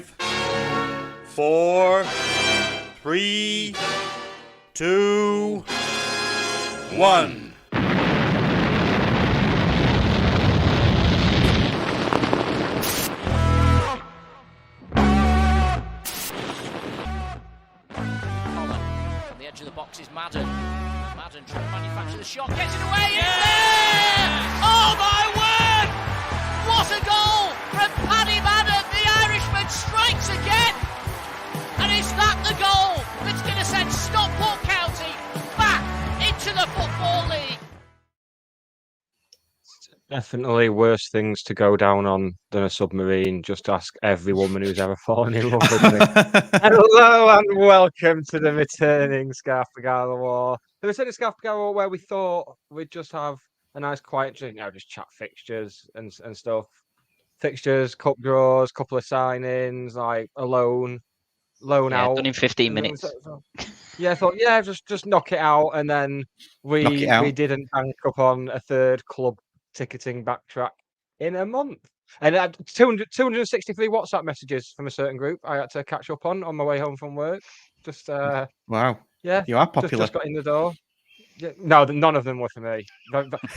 5, 4, 3, 2, 1. Edge of the box is Madden. Madden trying to manufacture the shot, gets it away, it's there! Oh my word! What a goal from Paddy Madden! The Irishman strikes again! And is that the goal that's going to send Stockport County back into the Football League? Definitely worse things to go down on than a submarine. Just ask every woman who's ever fallen in love with me. Hello and welcome to the returning Scarf Gala War. The returning Scarf Gala War where we thought we'd just have a nice quiet drink, just chat fixtures and stuff. Fixtures, cup draws, couple of signings, like a loan out. Done in 15 minutes. I thought, just knock it out, and then we didn't bank up on a third club ticketing backtrack in a month. And 263 WhatsApp messages from a certain group I had to catch up on my way home from work. Just wow. Yeah. You are popular. Just got in the door. Yeah, no, none of them were for me.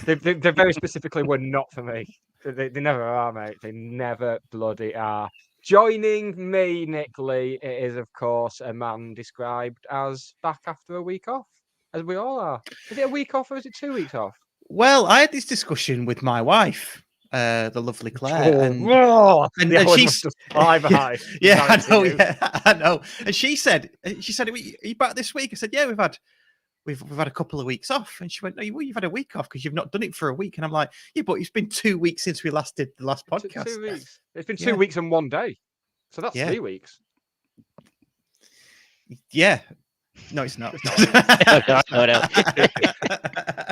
They very specifically were not for me. They never are, mate. They never bloody are. Joining me, Nick Lee, it is, of course, a man described as back after a week off, as we all are. Is it a week off or is it 2 weeks off? Well, I had this discussion with my wife, the lovely Claire, and she's just fly by. Yeah, I know. Yeah, I know. And she said, "Are you back this week?" I said, "Yeah, we've had a couple of weeks off." And she went, "No, you've had a week off because you've not done it for a week." And I'm like, "Yeah, but it's been 2 weeks since we last did the last podcast." 2 weeks. It's been 2 weeks and 1 day, so that's 3 weeks. Yeah. No, it's not. No.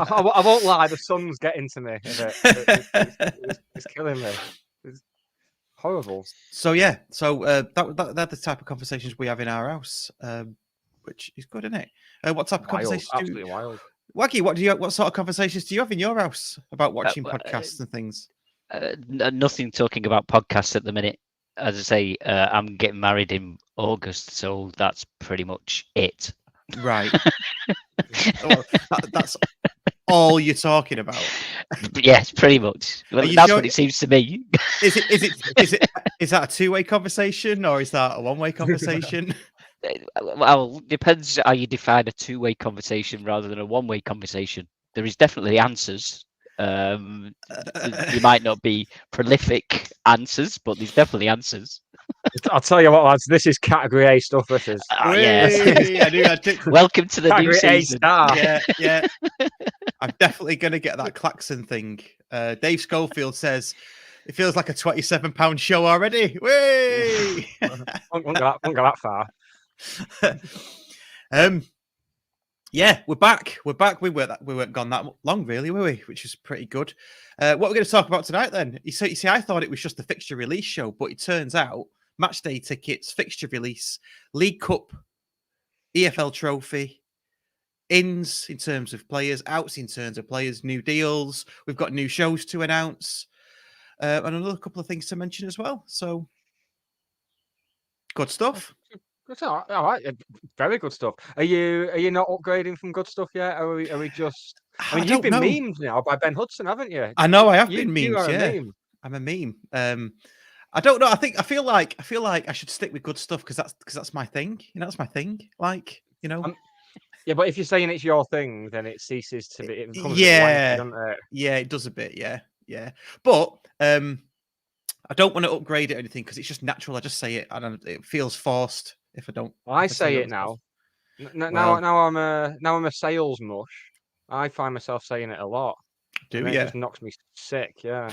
I won't lie. The sun's getting to me. It's killing me. It's horrible. So they're the type of conversations we have in our house, which is good, isn't it? What type of conversations? Absolutely wild. Waggy, what sort of conversations do you have in your house about watching podcasts and things? Nothing talking about podcasts at the minute. As I say, I'm getting married in August, so that's pretty much it. Right. That's all you're talking about. Yes, pretty much. Well, that's what it seems to me. Is that a two-way conversation or is that a one-way conversation? Well, depends how you define a two-way conversation rather than a one-way conversation. There is definitely answers. You might not be prolific answers, but there's definitely answers. I'll tell you what, lads, this is category A stuff. This is. Welcome to the new category season. Yeah. I'm definitely going to get that klaxon thing. Dave Schofield says it feels like a £27 show already. Whey! Won't go that far. Yeah, we're back. We weren't gone that long, really, were we? Which is pretty good. What we're going to talk about tonight, then? You see, I thought it was just a fixture release show, but it turns out match day tickets, fixture release, League Cup, EFL Trophy, ins in terms of players, outs in terms of players, new deals. We've got new shows to announce, and another couple of things to mention as well. So, good stuff. That's all right. Very good stuff. Are you not upgrading from good stuff yet? Are we just? I mean, you've been memed now by Ben Hudson, haven't you? I know I have been memed. Yeah, meme. I'm a meme. I don't know. I feel like I should stick with good stuff because that's my thing. That's my thing. Yeah, but if you're saying it's your thing, then it ceases to be. It becomes yeah, blank, doesn't it? Yeah, it does a bit. Yeah. But I don't want to upgrade it or anything because it's just natural. I just say it. It feels forced if I don't. I say it now. Now I'm a sales mush. I find myself saying it a lot. It just knocks me sick. Yeah.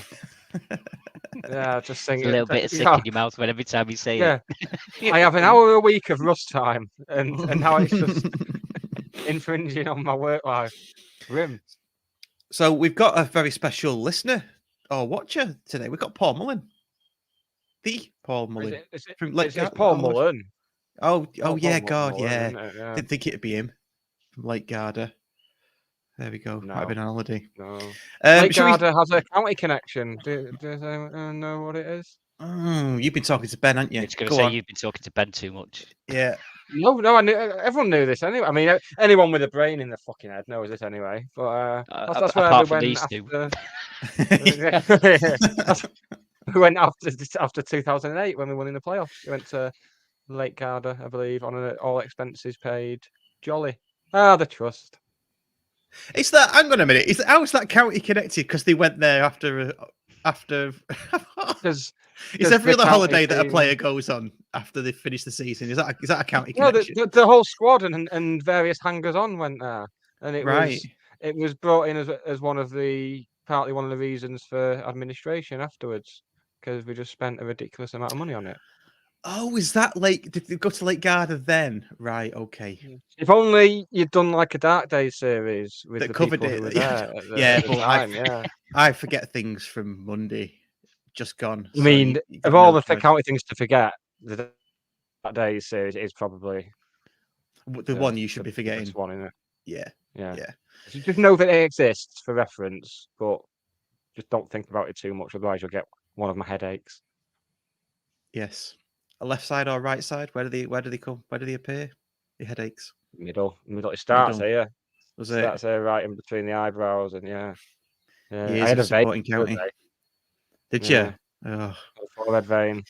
Yeah, just saying a little bit of sick in your mouth when every time you say it. I have an hour a week of rust time, and now it's just infringing on my work life. Grim. So we've got a very special listener or watcher today. We've got Paul Mullen. The Paul Mullen. It's Paul Mullen. Oh yeah, God, Mullen, yeah. Didn't think it'd be him from Lake Garda. There we go. No. Might have been on holiday. No. Lake Garda has a county connection. Does anyone know what it is? Oh, you've been talking to Ben, haven't you? I was going to Go say on. you've been talking to Ben too much. Yeah. No, I knew, everyone knew this anyway. I mean, anyone with a brain in their fucking head knows this anyway. But that's where we apart from went these two. after. We went after 2008 when we won in the playoffs. We went to Lake Garda, I believe, on an all expenses paid jolly. The trust. It's that. Hang on a minute. How is that county connected? Because they went there after. Because It's every the other holiday county that a team- player goes on after they finish the season. Is that a county No, connection? the whole squad and various hangers on went there, and Right. it was brought in as partly one of the reasons for administration afterwards, because we just spent a ridiculous amount of money on it. Oh, is that Lake? Did they go to Lake Garda then? Right. Okay. If only you'd done like a Dark Days series with That the covered people it. who were Yeah. there. Yeah, at the but time, yeah. I forget things from Monday. Just gone. I mean, you of got all no the choice. county things to forget, the Dark Days series is probably The one you should be the forgetting. best one, isn't it? Yeah. Yeah. Yeah. So just know that it exists for reference, but just don't think about it too much, otherwise you'll get one of my headaches. Yes. A left side or right side? Where do they come? Where do they appear? The headaches. Middle. It starts Middle. here. Was It it? starts here, right in between the eyebrows, and yeah. Years I had of a vein. supporting county. Did Yeah. you? Oh. Forehead vein.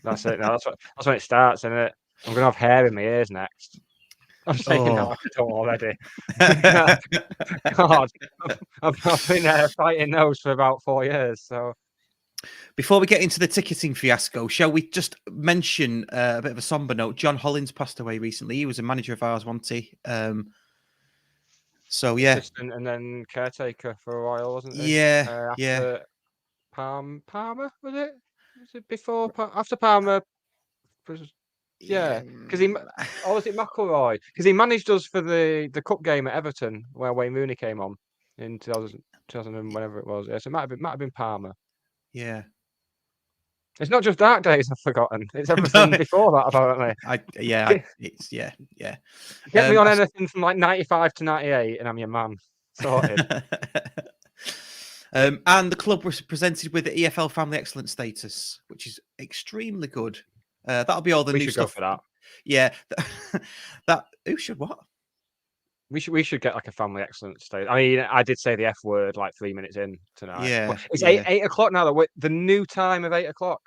That's it. No, that's when it starts, isn't it? I'm gonna have hair in my ears next. I'm saying that like I don't already. God, I've been fighting those for about 4 years. So Before we get into the ticketing fiasco, shall we just mention a bit of a somber note? John Hollins passed away recently. He was a manager of ours, wasn't he? So yeah, assistant and then caretaker for a while, wasn't he? yeah, yeah. After Palmer, was it? Was it before? After Palmer? Yeah, because or was it McElroy? Because he managed us for the cup game at Everton where Wayne Rooney came on in 2000 and whenever it was. Yeah, so it might have been Palmer. Yeah. It's not just Dark Days I've forgotten. It's everything before that, apparently. Yeah. Get me on anything from like 95 to 98 and I'm your man. Sorted. And the club was presented with the EFL Family Excellence status, which is extremely good. That'll be all the We new should stuff. go for that. Yeah. Who should what? We should get like a family excellence stage. I mean, I did say the F word like 3 minutes in tonight. Yeah, But it's yeah. 8 o'clock now. The new time of 8 o'clock.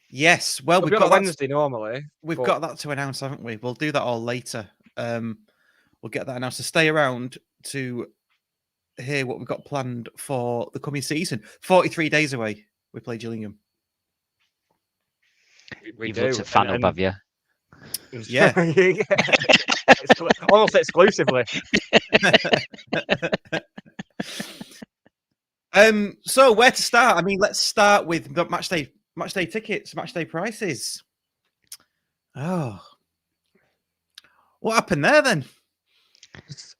Yes. Well, We've we've got got Wednesday normally. We've but got that to announce, haven't we? We'll do that all later. We'll get that announced. So stay around to hear what we've got planned for the coming season. 43 days away, we play Gillingham. we You've do. looked at fan up, have you? Yeah. Almost exclusively. So where to start? I mean, let's start with the match day tickets, match day prices. Oh, what happened there then?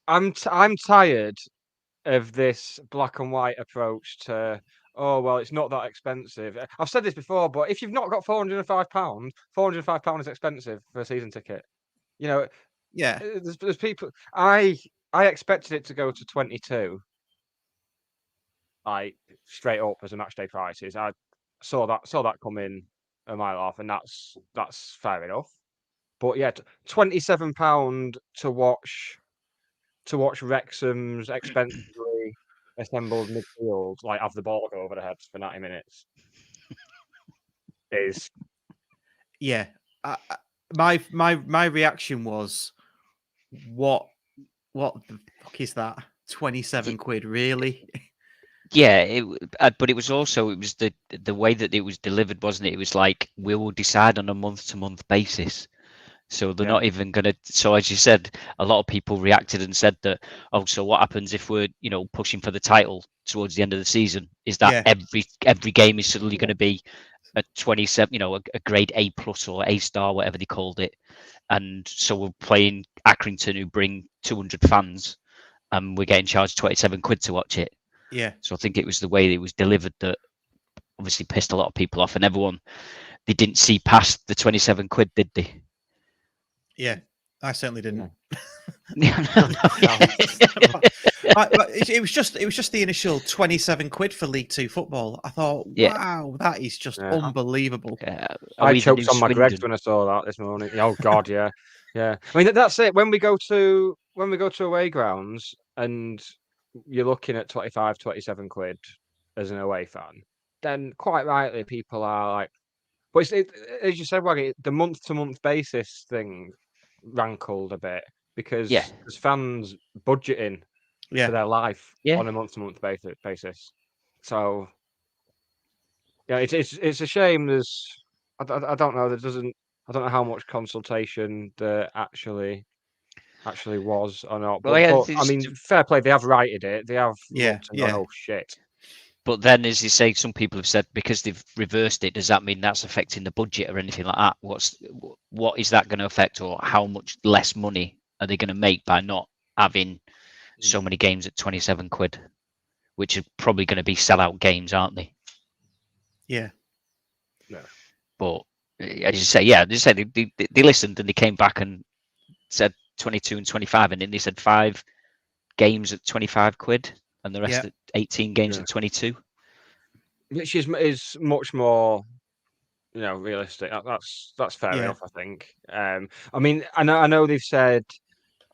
I'm tired of this black and white approach to, oh well, it's not that expensive. I've said this before, but if you've not got £405, £405 is expensive for a season ticket. You know, Yeah, there's people. I expected it to go to 22. Like straight up as a match day prices. I saw that come in a mile off, and that's fair enough. But yeah, £27 to watch Wrexham's expensively assembled midfield, like have the ball go over the heads for 90 minutes. Is yeah. My reaction was, what the fuck is that? 27 quid, really? Yeah, but it was the way that it was delivered, wasn't it? It was like, we will decide on a month-to-month basis. So they're not even going to. So as you said, a lot of people reacted and said that, oh, so what happens if we're, pushing for the title towards the end of the season? Is that every game is suddenly going to be a 27, a grade A plus or A star, whatever they called it? And so we're playing Accrington, who bring 200 fans, and we're getting charged 27 quid to watch it. Yeah. So I think it was the way it was delivered that obviously pissed a lot of people off, and everyone, they didn't see past the 27 quid, did they? Yeah. I certainly didn't. It was just the initial 27 quid for League Two football. I thought, wow, that is just unbelievable. I choked on my Greggs when I saw that this morning. Oh God, yeah. I mean, that's it. When we go to away grounds and you're looking at 25, 27 quid as an away fan, then quite rightly people are like, but as you said, Waggy, the month-to-month basis thing rankled a bit because there's fans budgeting for their life on a month-to-month basis. So it's a shame. I don't know. I don't know how much consultation there actually was or not. But I mean, fair play. They have righted it. They have looked and gone, oh shit. But then, as you say, some people have said because they've reversed it, does that mean that's affecting the budget or anything like that? What is that going to affect, or how much less money are they going to make by not having so many games at 27 quid, which are probably going to be sellout games, aren't they? Yeah. No. But as you say, they listened and they came back and said 22 and 25, and then they said 5 games at 25 quid. And the rest at 18 games at 22, which is much more, realistic. That's fair enough, I think. I mean, I know they've said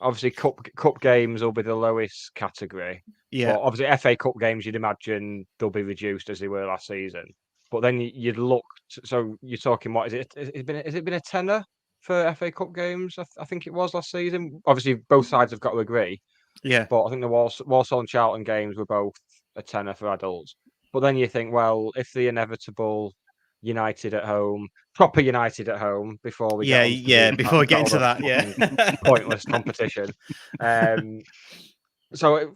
obviously cup games will be the lowest category. Yeah. But obviously FA Cup games, you'd imagine they'll be reduced as they were last season. But then you'd look. So you're talking, what is it? Has it been a tenner for FA Cup games? I think it was last season. Obviously, both sides have got to agree. Yeah. But I think the Walsall and Charlton games were both a tenner for adults. But then you think, well, if the inevitable United at home, proper United at home, before we before we get into that, pointless competition. So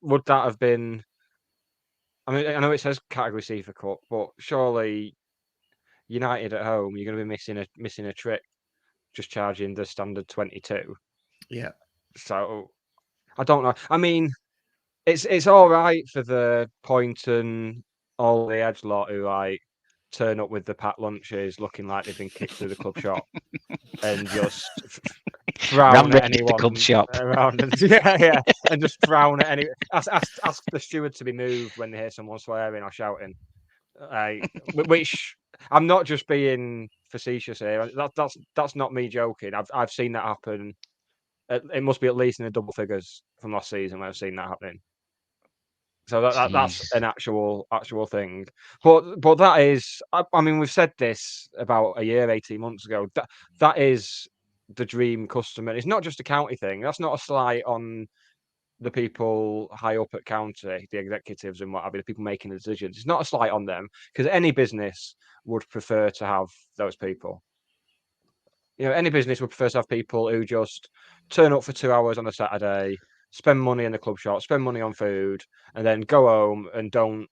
would that have been? I mean, I know it says Category C for Cup, but surely United at home, you're going to be missing a trick, just charging the standard 22. Yeah. So I don't know. I mean, it's all right for the point and all the edge lot who like turn up with the packed lunches, looking like they've been kicked through the club shop, and just frown at anyone the club shop around, and and just frown at any. Ask the steward to be moved when they hear someone swearing or shouting. Which I'm not just being facetious here. That's not me joking. I've seen that happen. It must be at least in the double figures from last season when I've seen that happening. So that's an actual thing. But that is, I mean, we've said this about a year, 18 months ago. That is the dream customer. It's not just a county thing. That's not a slight on the people high up at county, the executives and what have you, the people making the decisions. It's not a slight on them because any business would prefer to have those people. Any business would prefer to have people who just turn up for 2 hours on a Saturday, spend money in the club shop, spend money on food, and then go home and don't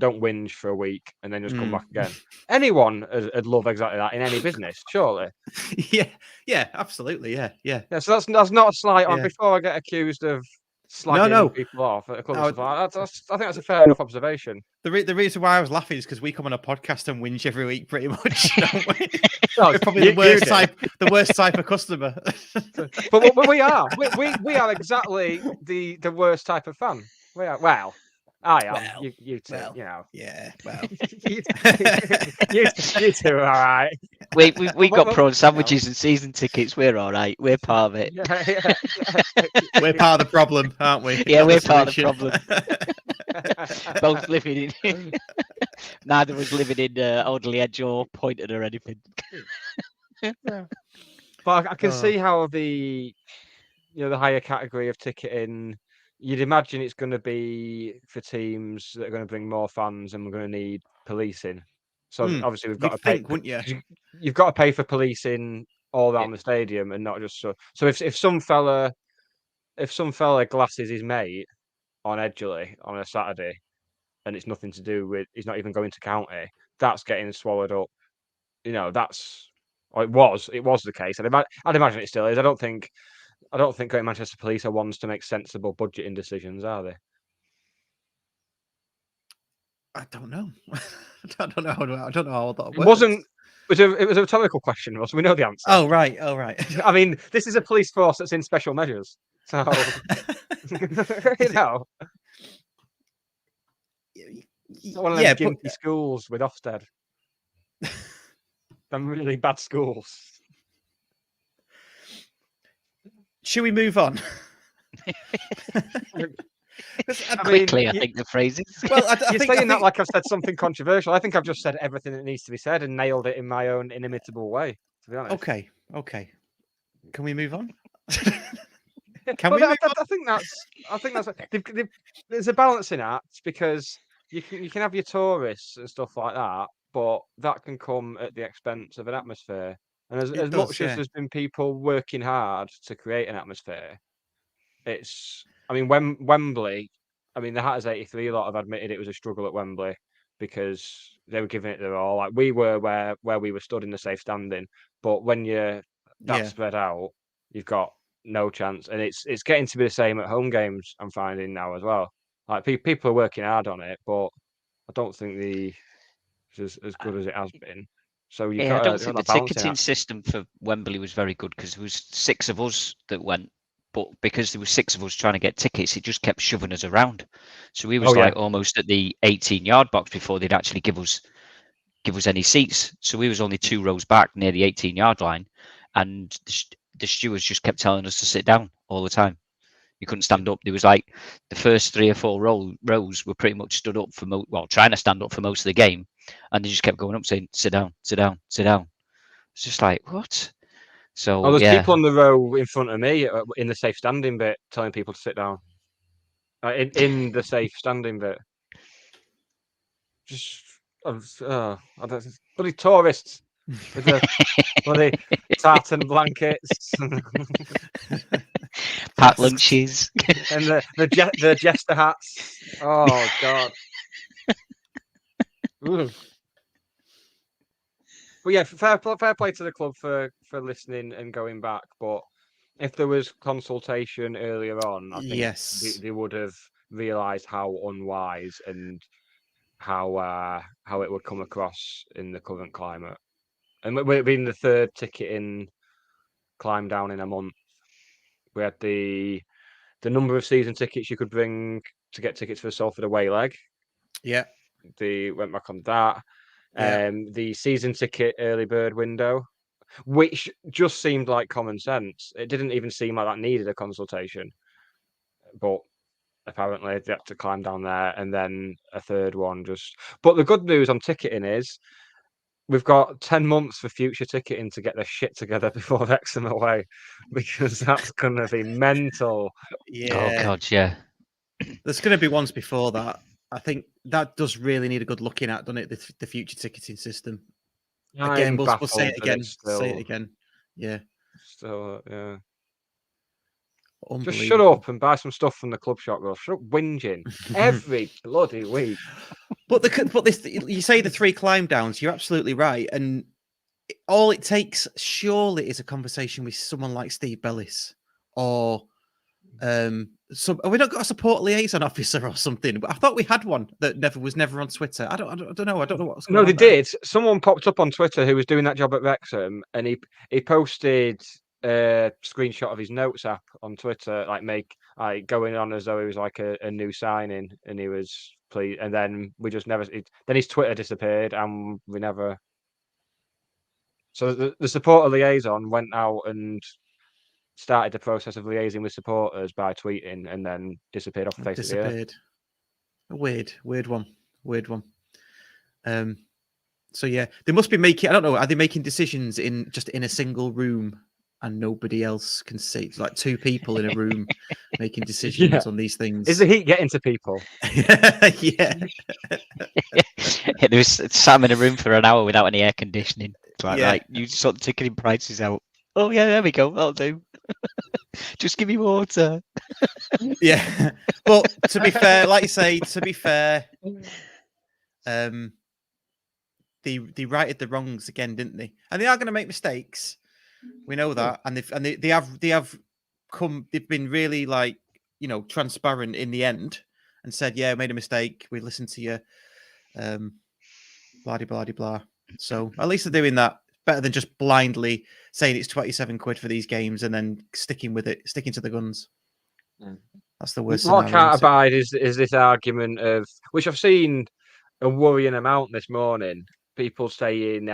whinge for a week and then just come back again. Anyone would love exactly that in any business, surely. Yeah, absolutely, yeah. So that's not a slight on. Before I get accused of slagging people off at a club and stuff like that, I think that's a fair enough observation. The reason why I was laughing is because we come on a podcast and whinge every week, pretty much. Don't we? We're probably the worst type of customer. but we are. We are exactly the worst type of fan. We are. Well, I am. Well, you two, Yeah, well. you two are all right. We got prawn sandwiches and season tickets. We're all right. We're part of it. We're part of the problem, aren't we? Yeah, we're part of the problem. Both living in. Neither was living in Alderley Edge or Pointed or anything. But I can see how the higher category of ticketing. You'd imagine it's going to be for teams that are going to bring more fans, and we're going to need policing. So obviously we've got to pay. Wouldn't you? You've got to pay for policing all around the stadium, and not just so. So if some fella glasses his mate on Edgeley on a Saturday, and it's nothing to do with, he's not even going to county, that's getting swallowed up. It was the case. I'd imagine it still is. I don't think Great Manchester Police are ones to make sensible budgeting decisions, are they? I don't know. I don't know how that works. It wasn't. It was a rhetorical question, Ross. We know the answer. Oh right. I mean, this is a police force that's in special measures. So, you know, it's one of them gimpy schools with Ofsted. Them really bad schools. Should we move on? Quickly, I think the phrase is. Well, You're saying that like I've said something controversial. I think I've just said everything that needs to be said and nailed it in my own inimitable way, to be honest. Okay. Can we move on? I think that's there's a balancing act because you can have your tourists and stuff like that, but that can come at the expense of an atmosphere. And as much as there's been people working hard to create an atmosphere, Wembley. I mean, the Hatters 83 lot have admitted it was a struggle at Wembley because they were giving it their all. Like we were where we were stood in the safe standing, but when you're that spread out, you've got no chance. And it's getting to be the same at home games. I'm finding now as well. Like people are working hard on it, but I don't think it's as good as it has been. So I don't think the ticketing system for Wembley was very good because there was 6 of us that went. But because there were 6 of us trying to get tickets, it just kept shoving us around. So we was almost at the 18-yard box before they'd actually give us any seats. So we was only 2 rows back near the 18-yard line, and the stewards just kept telling us to sit down all the time. You couldn't stand up. There was like the first 3 or 4 rows were pretty much stood up for trying to stand up for most of the game, and they just kept going up saying, "Sit down, sit down, sit down." It's just like, what? So there's people on the row in front of me in the safe standing bit telling people to sit down. In the safe standing bit. Just bloody tourists with the bloody tartan blankets, packed lunches, and the jester hats. Oh God. Ooh. But yeah, fair play to the club for listening and going back. But if there was consultation earlier on, I think they would have realised how unwise and how it would come across in the current climate. And we've been the 3rd ticketing climb down in a month. We had the number of season tickets you could bring to get tickets for the Salford away leg. Yeah, they went back on that. The season ticket early bird window, which just seemed like common sense. It didn't even seem like that needed a consultation. But apparently they had to climb down there, and then a 3rd one just. But the good news on ticketing is we've got 10 months for future ticketing to get their shit together before Wrexham away, because that's going to be mental. Yeah. Oh God, yeah. There's going to be ones before that. I think that does really need a good looking at, doesn't it? The future ticketing system. Again, we'll say it again. Say it again. Yeah. Still, yeah. Just shut up and buy some stuff from the club shop, Ross. Shut up whinging every bloody week. But you say the 3 climb downs. You're absolutely right, and all it takes surely is a conversation with someone like Steve Bellis or. Have we not got a support liaison officer or something? But I thought we had one that was never on Twitter. I don't know. I don't know what's going on. No, they did. Someone popped up on Twitter who was doing that job at Wrexham, and he posted a screenshot of his notes app on Twitter, like going on as though he was like a new signing, and he was pleased. And then we just never. Then his Twitter disappeared, and we never. So the supporter liaison went out and started the process of liaising with supporters by tweeting, and then disappeared off the face of the earth. A weird one. So yeah, they must be making. I don't know. Are they making decisions in a single room and nobody else can see? It's like 2 people in a room making decisions on these things. Is the heat getting to people? Yeah. There was Sam in a room for an hour without any air conditioning. Like you sort of ticketing prices out. Oh yeah, there we go. That'll do. Just give me water. Yeah. Well, to be fair, like you say, they righted the wrongs again, didn't they? And they are going to make mistakes. We know that, and they've been really transparent in the end and said, yeah, made a mistake. We listened to you. Blah blah blah blah. So at least they're doing that. Better than just blindly saying it's 27 quid for these games and then sticking with it, sticking to the guns. That's the worst. What I can't scenario, abide is this argument of, which I've seen a worrying amount this morning. People saying,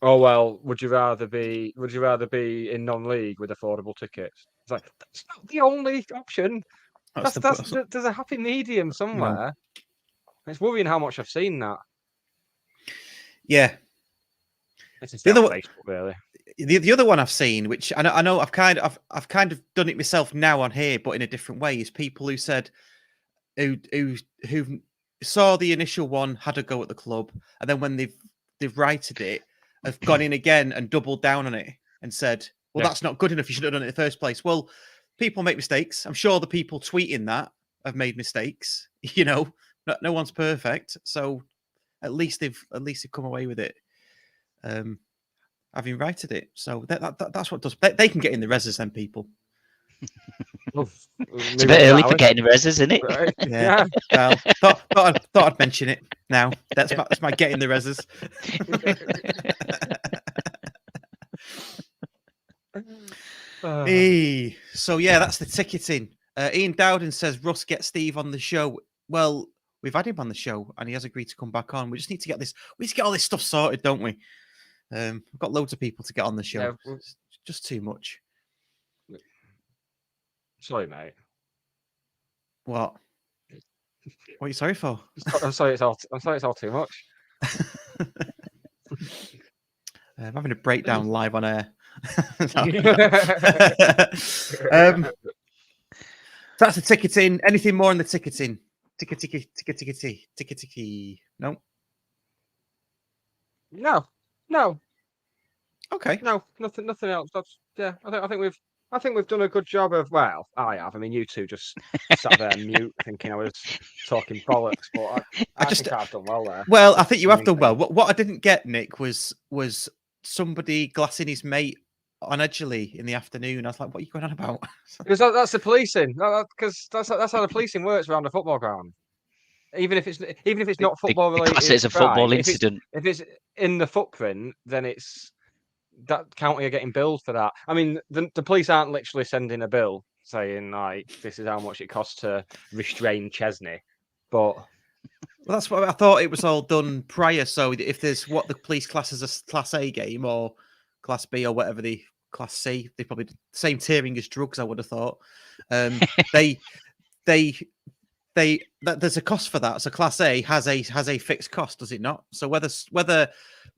"Oh well, would you rather be in non-league with affordable tickets?" It's like that's not the only option. There's a happy medium somewhere. It's worrying how much I've seen that. Yeah. It's The other on Facebook, really. The other one I've seen, which I know I've kind of done it myself now on here, but in a different way, is people who said who saw the initial one, had a go at the club, and then when they've righted it, have gone in again and doubled down on it and said, "Well, that's not good enough. You should have done it in the first place." Well, people make mistakes. I'm sure the people tweeting that have made mistakes. You know, no one's perfect, so at least they've come away with it. Having righted it, so that's what does. They can get in the reses, then people. It's a bit early for getting the reses, isn't it? Right. Yeah. Well, thought I'd mention it now. That's my getting the reses. So yeah, that's the ticketing. Ian Dowden says Russ get Steve on the show. Well, we've had him on the show and he has agreed to come back on. We just need to get this. We need to get all this stuff sorted, don't we? We've got loads of people to get on the show. Yeah, it's just too much. Sorry, mate. What? What are you sorry for? I'm sorry. It's all too much. I'm having a breakdown live on air. That's the ticketing. Anything more on the ticketing? Ticky. No. Okay. No, nothing else. That's I think we've done a good job of. Well, I have. I mean, you two just sat there mute, thinking I was talking bollocks, but I think I've done well there. Well, I think you have done well. What I didn't get, Nick, was somebody glassing his mate on Edgerley in the afternoon. I was like, "What are you going on about?" Because that's the policing. Because that's how the policing works around a football ground. Even if it's not football related, it's a football incident. If it's in the footprint, then it's that county are getting billed for that. I mean, the police aren't literally sending a bill saying like this is how much it costs to restrain Chesney, but well, that's what I thought. It was all done prior. So if there's what the police class as a Class A game or Class B or whatever the Class C, they probably the same tiering as drugs. I would have thought. There's a cost for that. So Class A has a fixed cost, does it not? So whether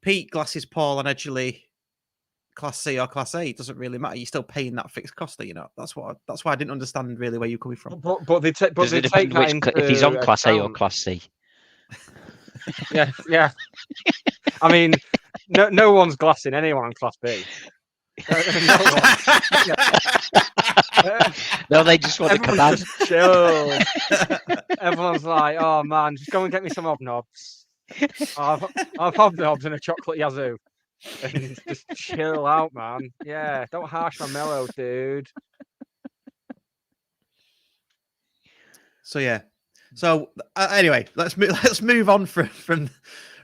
Pete glasses Paul on Edgerley Class C or Class A, it doesn't really matter. You're still paying that fixed cost, are you not? That's why I didn't understand really where you're coming from. But they take that into if he's on Class A or Class C. Yeah. I mean, no one's glassing anyone on Class B. No, they just want to come out. Chill. Everyone's like, "Oh man, just go and get me some hobnobs. I'll have hobnobs and a chocolate yazoo, and just chill out, man. Yeah, don't harsh my mellow, dude." So yeah. So anyway, let's move on from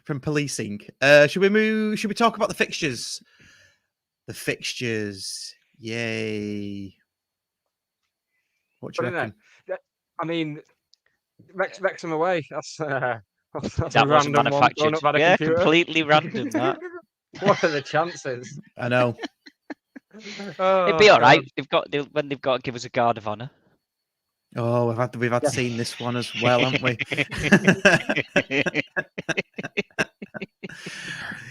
policing. Should we talk about the fixtures? The fixtures, yay! What do you reckon? I mean, Wrexham away. That's that a wasn't random manufactured. One. Yeah, completely random. That. What are the chances? I know. It'd be all right. When they've got to give us a guard of honour. Oh, we've had seen this one as well, haven't we?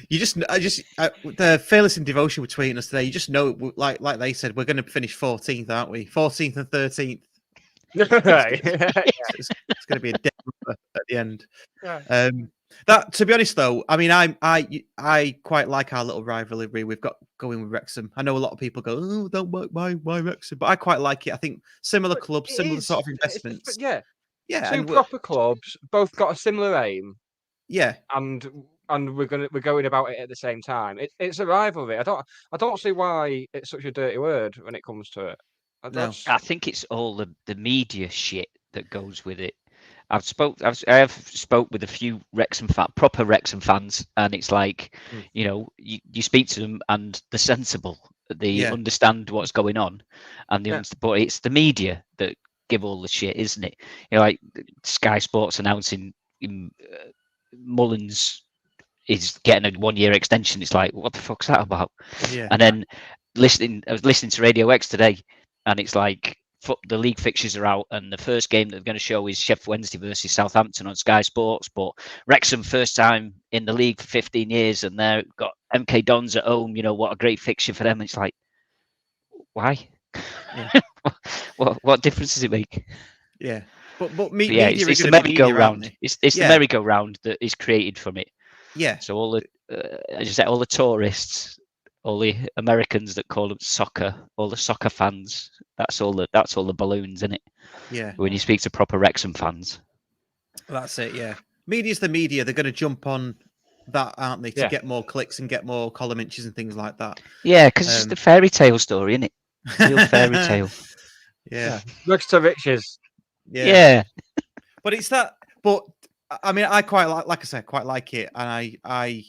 The fearless and devotion between us today. You just know, like they said, we're going to finish 14th, aren't we? 14th and 13th. It's going to be a dead rubber at the end. Yeah. That, to be honest, though, I mean, I quite like our little rivalry we've got going with Wrexham. I know a lot of people go, "Oh, don't why Wrexham?" But I quite like it. I think similar clubs, similar sort of investments. Yeah. Two proper clubs, both got a similar aim. Yeah, and we're going about it at the same time. It's a rivalry. I don't see why it's such a dirty word when it comes to it. I think it's all the media shit that goes with it. I have spoke with a few proper Wrexham fans, and it's like, you speak to them and they're sensible. They understand what's going on, and but it's the media that give all the shit, isn't it? Like Sky Sports announcing Mullins is getting a 1-year extension. It's like, what the fuck's that about? Yeah. And then I was listening to Radio X today, and it's like the league fixtures are out, and the first game that they're going to show is Sheffield Wednesday versus Southampton on Sky Sports. But Wrexham, first time in the league for 15 years, and they've got MK Dons at home. What a great fixture for them. It's like, why? Yeah. what difference does it make? Yeah. But it's the merry-go-round. It's the merry-go-round that is created from it. Yeah. So all the tourists, all the Americans that call them soccer, all the soccer fans, that's all the balloons, isn't it? Yeah. When you speak to proper Wrexham fans. That's it, yeah. Media's the media. They're going to jump on that, aren't they, to get more clicks and get more column inches and things like that. Yeah, because it's the fairy tale story, isn't it? Real fairy tale. Yeah. Looks to riches. Yeah. But it's that. But I mean, I quite like I said, quite like it, and I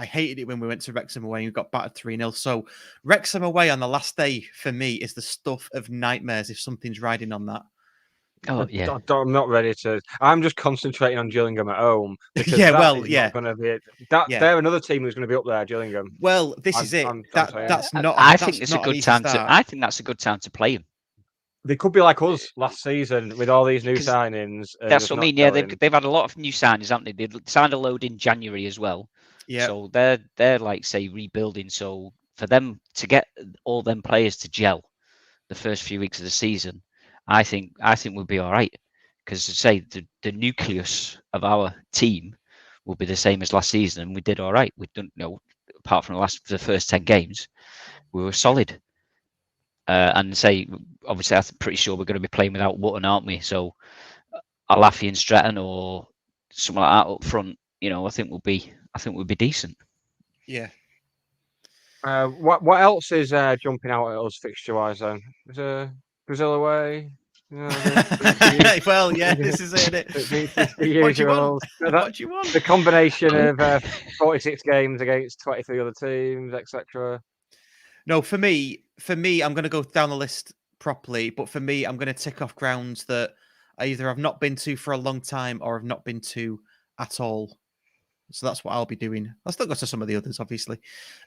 hated it when we went to Wrexham away and we got battered 3-0. So Wrexham away on the last day for me is the stuff of nightmares if something's riding on that. Oh yeah. I'm not ready to. I'm just concentrating on Gillingham at home. Yeah, well, yeah. Going to be they're another team who's going to be up there, Gillingham. Well, this is it. That's not. I think it's a good time I think that's a good time to play them. They could be like us last season with all these new signings. That's what I mean. Yeah, they've had a lot of new signings, haven't they? They've signed a load in January as well. Yeah. So they're like, say, rebuilding. So for them to get all them players to gel the first few weeks of the season, I think we'll be all right. Because to say the nucleus of our team will be the same as last season, and we did all right. We don't know, apart from the first 10 games, we were solid. And say, obviously, I'm pretty sure we're going to be playing without Wootton, aren't we? So Alafi and Stratton or something like that up front, I think we'll be decent. Yeah. What else is jumping out at us fixture wise then? Is Brazil away? Well, yeah, this is it. What do you want? The combination of 46 games against 23 other teams, etc. No, for me, I'm going to go down the list properly. But for me, I'm going to tick off grounds that I either have not been to for a long time or have not been to at all. So that's what I'll be doing. I'll still go to some of the others, obviously.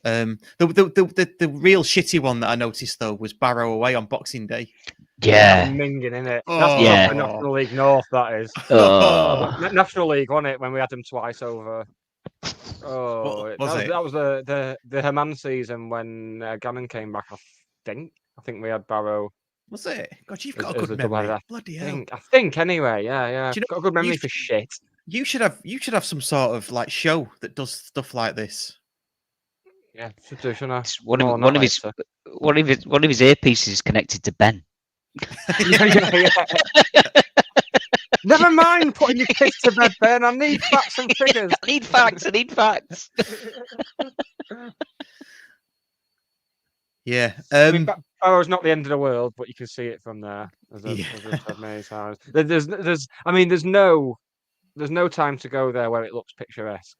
The real shitty one that I noticed though was Barrow away on Boxing Day. Yeah, minging in it. Oh. That's National League North. That is National League, wasn't it? When we had them twice over. Oh, that was the Herman season when Gannon came back. I think we had Barrow. Was it? God, you've got a good memory. Bloody hell! I think anyway. Yeah. Got a good memory for shit. You should have some sort of like show that does stuff like this. Yeah, should do, shouldn't I? One of his earpieces is connected to Ben. Yeah. Never mind putting your kids to bed, Ben. I need facts and figures. I need facts. Yeah. I mean, Barrow's not the end of the world, but you can see it from there. As I've said many times. There's no time to go there where it looks picturesque.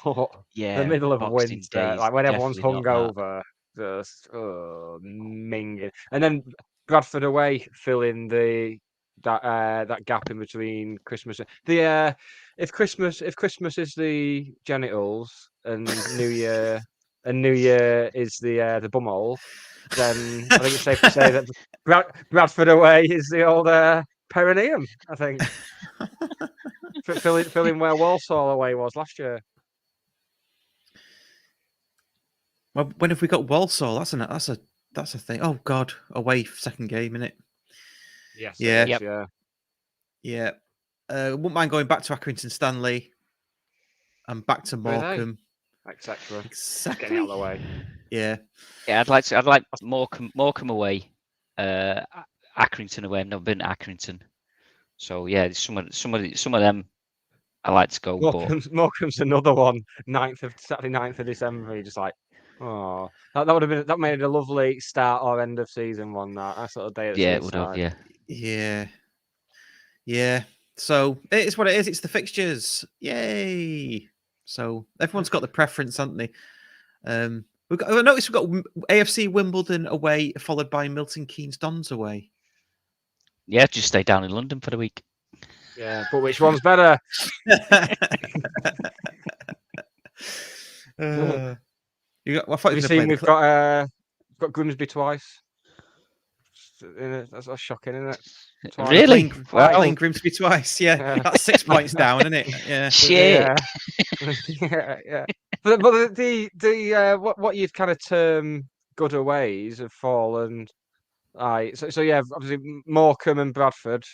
But the middle of winter, like when everyone's hungover, just minging, and then Bradford away filling that gap in between Christmas. If Christmas is the genitals and New Year is the bumhole, then I think it's safe to say that Bradford away is the old perineum. I think filling where Walsall away was last year. Well, when have we got Walsall? That's a thing. Oh God, away second game, innit? Yes. Yeah. Wouldn't mind going back to Accrington Stanley and back to Morecambe, etc. Exactly. Getting out of the way. Yeah. I'd like Morecambe away, Accrington away. I've never been to Accrington, so yeah, some of them I like to go. Morecambe's another one. Saturday 9th of December. You're just like, oh, that would have been. That made a lovely start or end of season one. That sort of day. Yeah, it would have. Yeah. Yeah. So it is what it is. It's the fixtures. Yay! So everyone's got the preference, haven't they? I noticed we've got AFC Wimbledon away, followed by Milton Keynes Dons away. Yeah, just stay down in London for the week. Yeah, but which one's better? Have you seen we've got Grimsby twice? That's shocking, isn't it? Twice. Really? Playing Grimsby twice. Yeah, that's 6 points down, isn't it? Yeah. Shit. Yeah. But the what you'd kind of term good aways have fallen. So yeah, obviously Morecambe and Bradford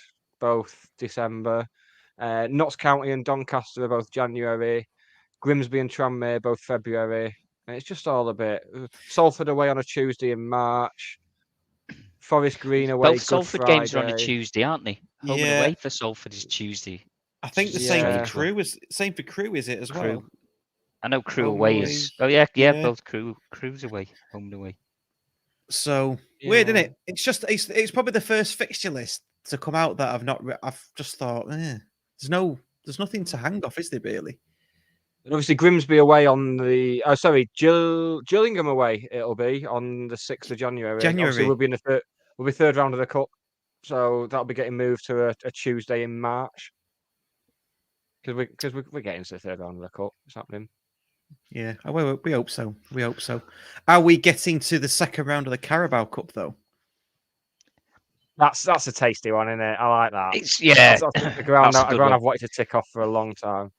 both December. Notts County and Doncaster are both January. Grimsby and Tranmere both February. And it's just all a bit. Salford away on a Tuesday in March. Forest Green away. Both Salford games are on a Tuesday, aren't they? Home and away for Salford is Tuesday. I think the same for Crewe is it as well? I know Crewe Home away away. is. Oh yeah. Both Crewe's away, home and away. So weird, isn't it? It's just it's probably the first fixture list to come out that I've just thought, there's nothing to hang off, is there really? And obviously Grimsby away on the Gillingham away it'll be on the 6th of January. Obviously we'll be in the third round of the cup, so that'll be getting moved to a Tuesday in March. Because we're getting to the third round of the cup. It's happening. Yeah, we hope so. We hope so. Are we getting to the second round of the Carabao Cup though? That's a tasty one, isn't it? I like that. It's That's the ground I've wanted to tick off for a long time.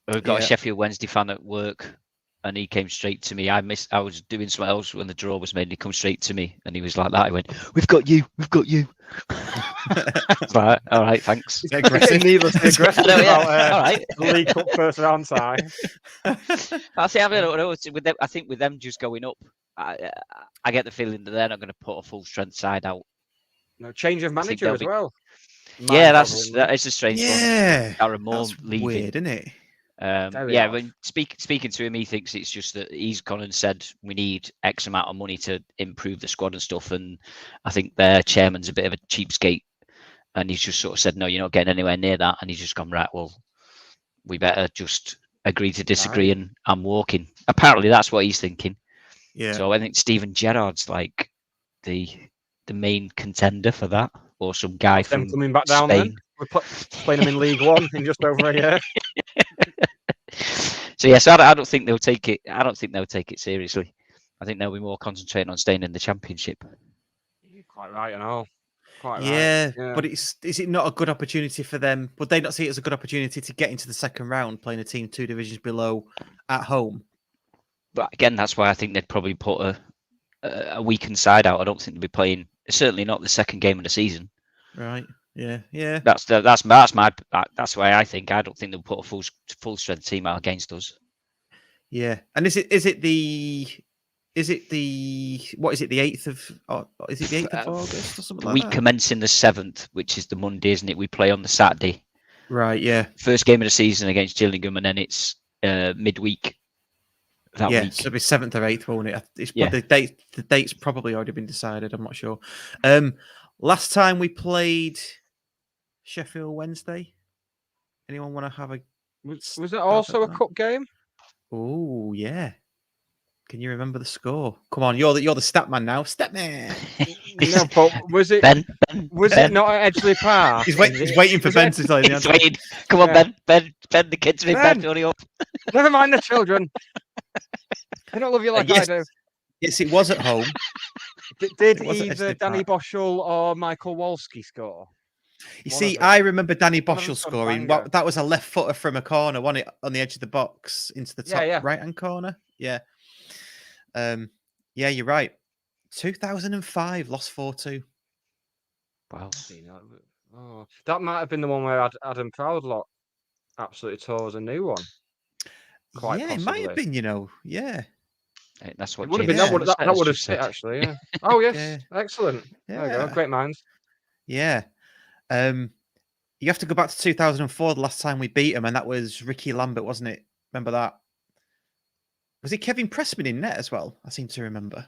We've got a Sheffield Wednesday fan at work, and he came straight to me. I was doing something else when the draw was made, and he come straight to me, and he was like that. He went, "We've got you. Right, all right, thanks. Aggressive. Needlessly aggressive about all right. the League Cup first round tie. I don't know. I think with them just going up, I get the feeling that they're not going to put a full strength side out. No change of manager as well. Yeah, that is a strange one. Yeah, Aaron Moore leaving. Weird, isn't it? When speaking to him, he thinks it's just that he's gone and said we need X amount of money to improve the squad and stuff, and I think their chairman's a bit of a cheapskate, and he's just sort of said, no, you're not getting anywhere near that, and he's just gone, right, well, we better just agree to disagree, and I'm walking. Apparently that's what he's thinking. Yeah. So I think Steven Gerrard's like the main contender for that, or some guy from coming back down Spain. Then. We're playing them in League One in just over a year. So yes, I don't think they'll take it. I don't think they'll take it seriously. I think they'll be more concentrating on staying in the Championship. You're quite right, and all. Quite right. Yeah. But is it not a good opportunity for them? Would they not see it as a good opportunity to get into the second round, playing a team 2 divisions below at home? But again, that's why I think they'd probably put a weakened side out. I don't think they'd be playing. Certainly not the second game of the season. Right. Yeah. That's why I think. I don't think they'll put a full strength team out against us. Yeah. And is it the 8th of August or something the like week that? commencing the 7th, which is the Monday, isn't it? We play on the Saturday. Right. Yeah. First game of the season against Gillingham, and then it's midweek. That week. So it'll be 7th or 8th, won't it? The date's probably already been decided. I'm not sure. Last time we played Sheffield Wednesday. Anyone want to have a? Was it also a cup game? Oh yeah. Can you remember the score? Come on, you're the stat man now. Stat man. No, but was it? Ben, was it not at Edgeley Park? He's waiting for Ben to tell you the answer. Waiting. Come on, Ben. The kids are in bed. Hurry up. Never mind the children. They don't love you like I do. Yes, it was at home. Did either Danny Boschel or Michael Wolski score? You see, I remember Danny Boschel scoring. That was a left footer from a corner, wasn't it, on the edge of the box into the top right-hand corner? Yeah. Yeah, you're right. 2005, lost 4-2. Wow. Oh, that might have been the one where Adam Proudlock absolutely tore us a new one. Quite possibly. It might have been, yeah. That's what it would have been. That would have fit, actually, yeah. Oh, yes. Excellent. Yeah. There you go. Great minds. Yeah. You have to go back to 2004, the last time we beat him, and that was Ricky Lambert, wasn't it? Remember that? Was it Kevin Pressman in net as well? I seem to remember.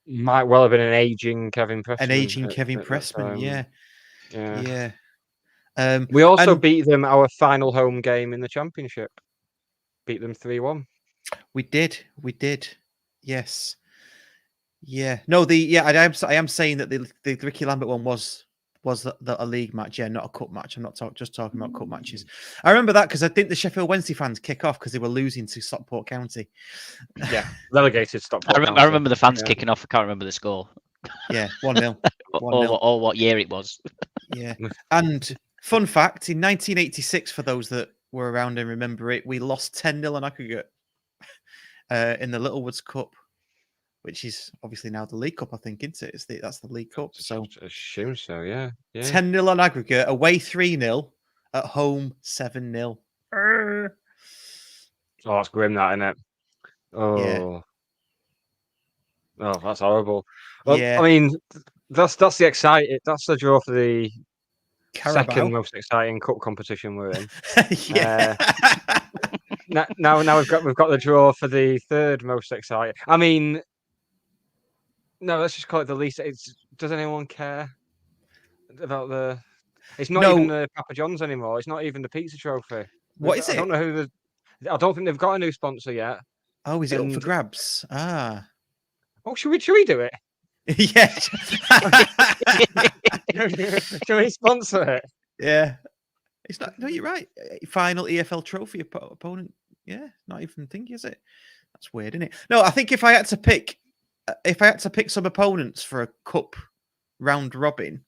Might well have been an aging Kevin Pressman. Kevin Pressman, yeah. We also and beat them our final home game in the championship. Beat them 3-1. we did. Yes. Yeah. No, I am saying that the Ricky Lambert one was a league match, yeah, not a cup match. I'm not just talking about cup matches. I remember that because I think the Sheffield Wednesday fans kick off because they were losing to Stockport County. Yeah, relegated Stockport County. I remember the fans kicking off. I can't remember the score. Yeah, 1-0. or what year it was. Yeah. And fun fact, in 1986, for those that were around and remember it, we lost 10-0 on aggregate in the Littlewoods Cup, which is obviously now the League Cup, I think, isn't it? That's the League Cup. So I assume so, yeah. 10-0 on aggregate, away 3-0, at home 7-0. Oh, that's grim, that, isn't it? Oh. Yeah. Oh, that's horrible. Well, Yeah. I mean, that's the draw for the Carabao. second most exciting cup competition we're in. Yeah. Now we've got the draw for the third most exciting. I mean, no, let's just call it the least. Does anyone care about the? It's not even the Papa John's anymore. It's not even the pizza trophy. What is it? I don't know who I don't think they've got a new sponsor yet. Oh, is it up for grabs? Ah. Oh, should we do it? Yeah. Should we sponsor it? Yeah. It's not. No, you're right. Final EFL trophy opponent. Yeah, not even thinking, is it? That's weird, isn't it? No, I think if I had to pick some opponents for a cup round robin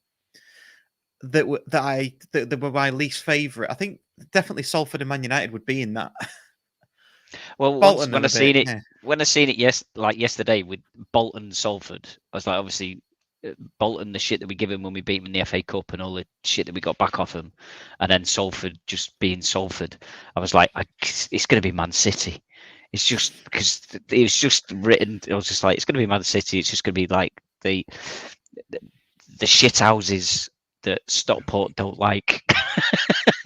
that were my least favourite, I think definitely Salford and Man United would be in that. Well, when I seen it yesterday with Bolton Salford, I was like, obviously Bolton, the shit that we give him when we beat him in the FA Cup and all the shit that we got back off him, and then Salford just being Salford, I was like, it's going to be Man City. It's just because it was just written. I was just like, it's going to be Man City. It's just going to be like the shit houses that Stockport don't like.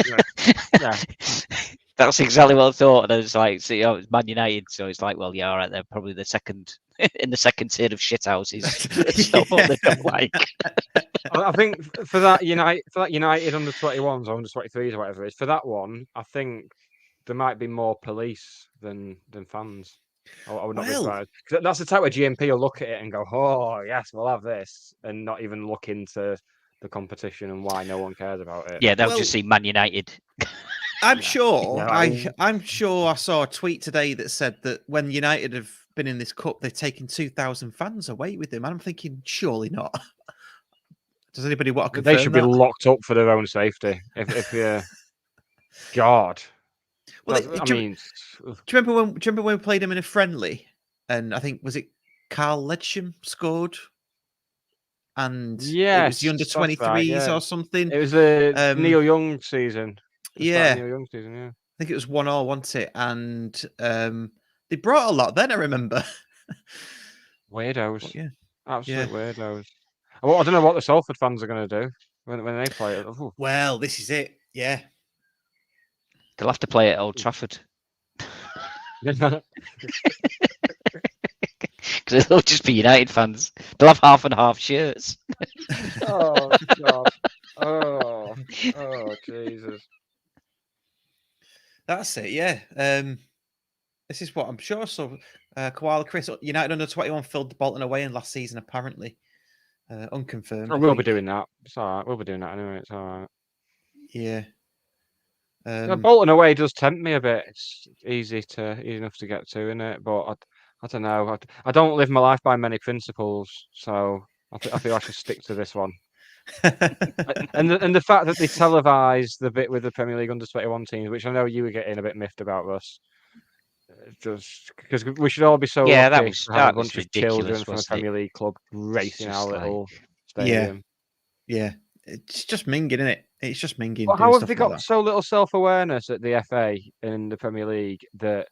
Yeah. That's exactly what I thought. And I was like, see, it's Man United, so it's like, well, yeah, all right, they're probably the second in the second tier of shit houses. Stockport they don't like. I think for that United under 21s or under 23s or whatever it is, for that one, I think there might be more police than fans. I would not be surprised. That's the type of GMP will look at it and go, "Oh yes, we'll have this," and not even look into the competition and why no one cares about it. Yeah, they'll just see Man United. I'm sure. Yeah, I'm sure. I saw a tweet today that said that when United have been in this cup, they've taken 2,000 fans away with them. And I'm thinking, surely not. Does anybody want to confirm They should be locked up for their own safety. If God. Well, do you remember when we played them in a friendly? And I think was it Carl Ledsham scored? And it was the under 23s or something. It was the Neil Young season. Yeah. Neil Young season, yeah. I think it was 1-1, wasn't it? And they brought a lot then, I remember. Weirdos. Yeah. Absolute weirdos. I don't know what the Salford fans are going to do when they play it. Ooh. Well, this is it. Yeah. They'll have to play at Old Trafford. Because they'll just be United fans. They'll have half and half shirts. Oh, God. Oh, Jesus. That's it, yeah. This is what I'm sure. So, Koala Chris, United under 21 filled the Bolton away in last season, apparently. Unconfirmed. We'll be doing that. It's all right. We'll be doing that anyway. It's all right. Yeah. Bolton away does tempt me a bit. It's easy enough to get to, isn't it? But I don't know. I don't live my life by many principles, so I feel I should stick to this one. and the fact that they televised the bit with the Premier League under 21 teams, which I know you were getting a bit miffed about, Russ. Just because we should all be so lucky to have a bunch of children from a Premier League club racing our little stadium. Yeah. It's just minging, isn't it? It's just minging. Well, how have they got so little self-awareness at the FA and the Premier League that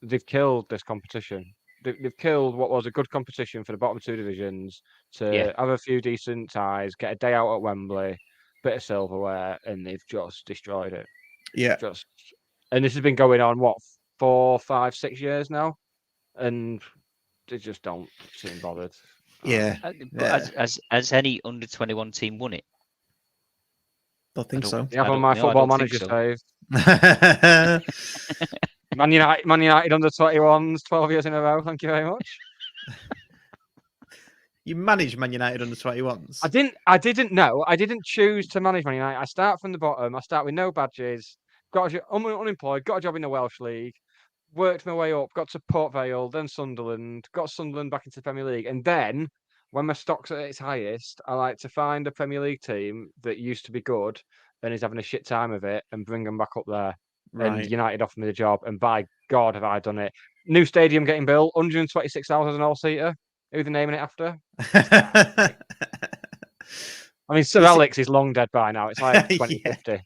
they've killed this competition? They've killed what was a good competition for the bottom two divisions to have a few decent ties, get a day out at Wembley, bit of silverware, and they've just destroyed it. Yeah. And this has been going on, 4, 5, 6 years now? And they just don't seem bothered. Yeah. But has any under 21 team won it? Don't think so. You have I on my don't- no, I football don't think manager so. save. Man United under 21s, 12 years in a row. Thank you very much. You manage Man United under 21s. I didn't know. I didn't choose to manage Man United. I start from the bottom. I start with no badges. Unemployed. Got a job in the Welsh League. Worked my way up. Got to Port Vale, then Sunderland. Got Sunderland back into the Premier League, and then when my stock's at its highest, I like to find a Premier League team that used to be good and is having a shit time of it, and bring them back up there. And Right. United offered me the job, and by God, have I done it! New stadium getting built, 126,000 as an all-seater. Who they're naming it after? I mean, Sir Alex is long dead by now. It's like 2050.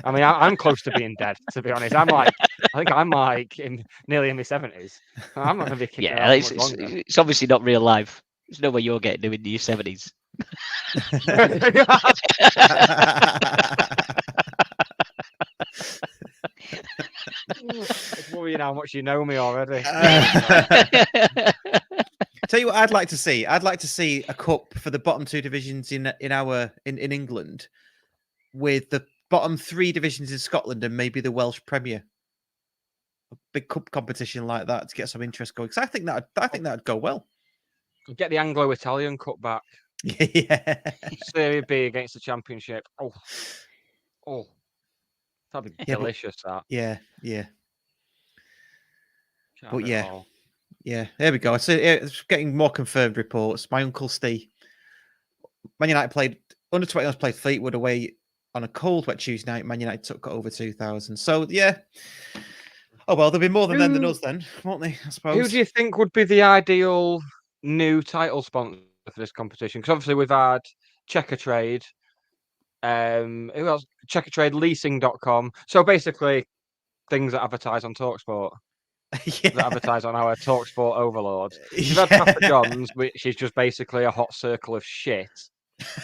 I mean, I'm close to being dead, to be honest. I think I'm like nearly in my 70s. I'm not going to be kicking Yeah, around much longer. it's obviously not real life. There's no way you're getting to in your 70s. It's worrying how much you know me already. Tell you what I'd like to see. I'd like to see a cup for the bottom two divisions in England, with the bottom three divisions in Scotland and maybe the Welsh Premier. A big cup competition like that to get some interest going. Because I think that'd go well. Get the Anglo-Italian Cup back. Yeah. Serie B against the Championship. Oh, that'd be delicious. That. Yeah. Can't But have it yeah. all. Yeah, there we go. It's getting more confirmed reports. My uncle Steve, Man United played under 21s, played Fleetwood away on a cold, wet Tuesday night. Man United took over 2,000. So yeah. Oh well, there'll be more than them than us then, won't they? I suppose. Who do you think would be the ideal new title sponsor for this competition? Because obviously we've had Checker Trade. Who else? Checker Trade, leasing.com. So basically, things that advertise on TalkSport. Yeah. That advertise on our TalkSport overlord. You've had Papa John's, which is just basically a hot circle of shit.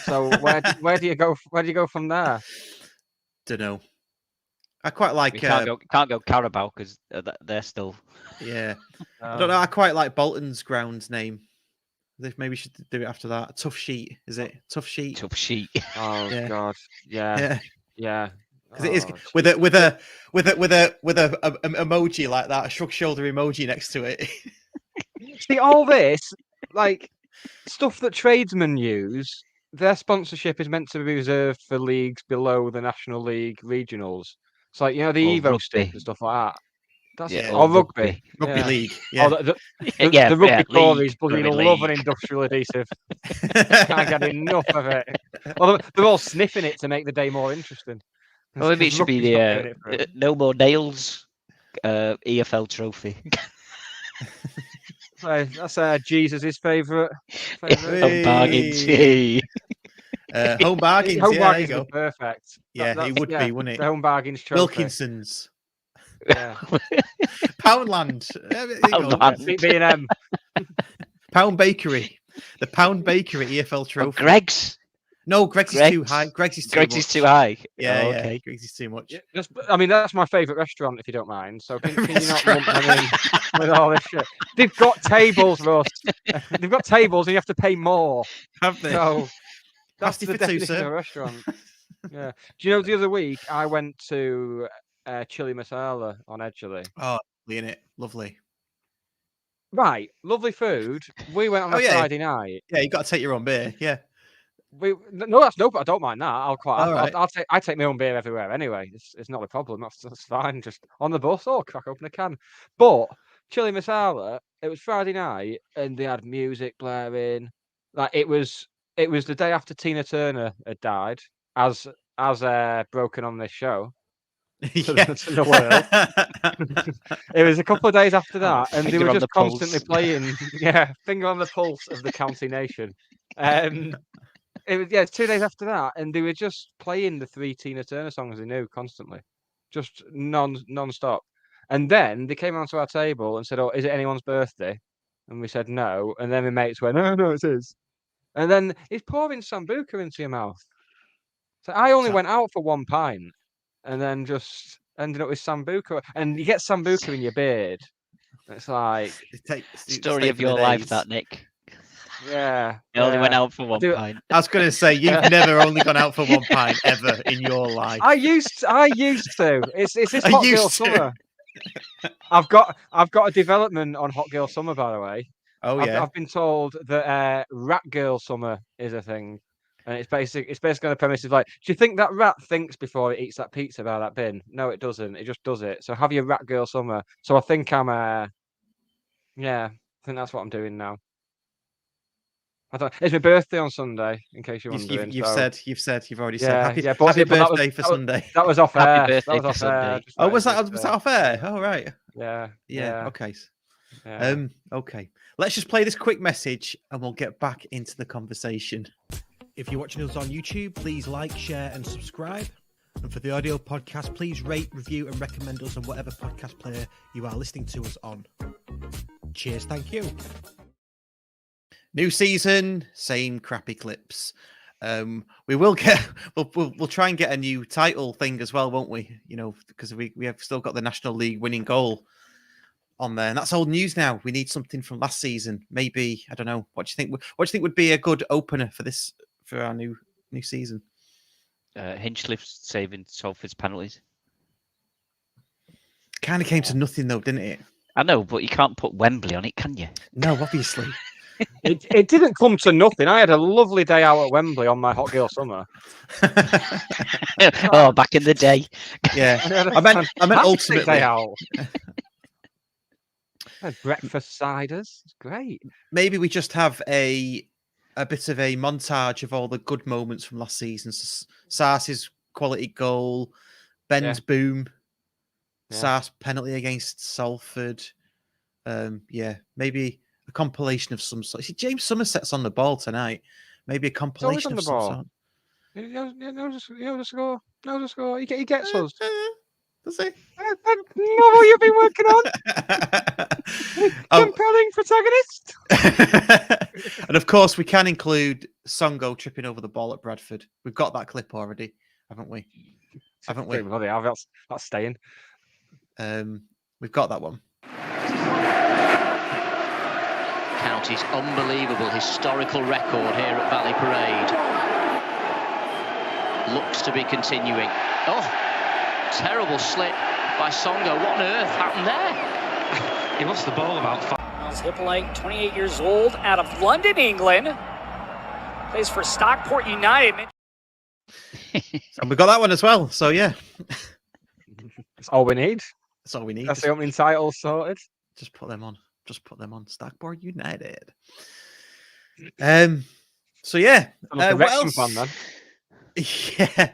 So where do you go? Where do you go from there? Don't know. I quite like. You can't go Carabao because they're still. Yeah, I don't know. I quite like Bolton's ground name. Maybe we should do it after that. Tough Sheet, is it? Tough Sheet. Tough sheet. Oh Yeah. God, yeah. Because it is with a emoji like that, a shrug shoulder emoji next to it. See, all this, like, stuff that tradesmen use, their sponsorship is meant to be reserved for leagues below the National League regionals. It's like, the Or Evo stick rugby. and stuff like that. That's Yeah, or or rugby. Rugby Yeah. league. Oh, Yeah. the rugby Tories league, bloody rugby love an league. industrial adhesive. Can't get enough of it. Well, they're all sniffing it to make the day more interesting. Well, maybe it should be Rugby's not doing it for the 'em. No More Nails EFL trophy. That's Jesus' favourite. Home bargains. Hey. Home bargains. Home Yeah, there you bargains go. are perfect. Yeah, it would be, wouldn't it? The home bargains trophy. Wilkinson's. Yeah. Poundland. There you go. Poundland. B&M. Pound Bakery. The Pound Bakery EFL Oh, trophy. Greg's. No, Greg's is too high. Greg's is too Greg's much. is too high. Yeah, Oh, yeah. okay. Greg's is too much. Yeah, that's my favourite restaurant, if you don't mind. So can you not lump them in with all this shit? They've got tables, Russ. They've got tables, and you have to pay more. Have they? So that's Pasty the for two, definition of sir. a restaurant. Yeah. Do you know the other week I went to Chili Masala on Edgeley? Oh, lovely, innit? Lovely. Right, lovely food. We went on Oh, a yeah. Friday night. Yeah, you got to take your own beer. Yeah. No, that's no. I don't mind that. All right. I take my own beer everywhere anyway. It's not a problem. That's fine. Just on the bus, crack open a can. But Chili Masala, it was Friday night, and they had music blaring. Like it was the day after Tina Turner had died, as broken on this show. Yeah. To the world. It was a couple of days after that, and they Finger were on just the pulse. constantly playing. Finger on the pulse of the county nation. It's 2 days after that, and they were just playing the 3 Tina Turner songs they knew constantly, just non-stop. And then they came onto our table and said, "Oh, is it anyone's birthday?" And we said no. And then my mates went, "No, it's his." And then he's pouring sambuca into your mouth. So I only went out for 1 pint, and then just ended up with sambuca. And you get sambuca in your beard. It's like Story of your life, that Nick. Yeah. He only went yeah. out for one do- pint. I was going to say you've never only gone out for one pint ever in your life. I used to. It's this I hot girl used to. summer. I've got a development on hot girl summer, by the way. Oh yeah. I've been told that rat girl summer is a thing, and it's basically on the premise of like, do you think that rat thinks before it eats that pizza out of that bin? No, it doesn't. It just does it. So have your rat girl summer. So I think I'm yeah, I think that's what I'm doing now. It's my birthday on Sunday, in case you're wondering. You've already said Yeah, happy, yeah, but happy but that was- birthday for Sunday. That was off Happy air. birthday That was for off air. Sunday. Just Oh, like was just, that off air? Oh right. Yeah. Yeah. Okay. Yeah. Okay. Let's just play this quick message and we'll get back into the conversation. If you're watching us on YouTube, please like, share, and subscribe. And for the audio podcast, please rate, review, and recommend us on whatever podcast player you are listening to us on. Cheers, thank you. New season, same crappy clips. We'll try and get a new title thing as well, won't we? You know, because we have still got the National League winning goal on there, and that's old news now. We need something from last season. Maybe, I don't know. What do you think? What do you think would be a good opener for our new season? Hinchliffe saving Salford's penalties. Kind of came to nothing though, didn't it? I know, but you can't put Wembley on it, can you? No, obviously. It didn't come to nothing. I had a lovely day out at Wembley on my hot girl summer. Oh, back in the day. Yeah, I meant ultimately. Day out. Breakfast ciders. It's great. Maybe we just have a bit of a montage of all the good moments from last season. Sars's quality goal, Ben's boom, Sars penalty against Salford. Maybe a compilation of some sort. See, James Somerset's on the ball tonight. Maybe a compilation of some sort. No score. He gets us. Does he? I know what you've been working on. Compelling protagonist. And of course, we can include Songo tripping over the ball at Bradford. We've got that clip already, haven't we? That's staying. We've got that one. County's unbelievable historical record here at Valley Parade looks to be continuing. Oh, terrible slip by Songo. What on earth happened there? He lost the ball about 5. Hippolyte, 28 years old, out of London, England. Plays for Stockport United. And we got that one as well. So yeah, That's all we need. that's all we need. That's the opening title sorted. Just put them on. Stockport United. So yeah. What else? Fan, man. Yeah.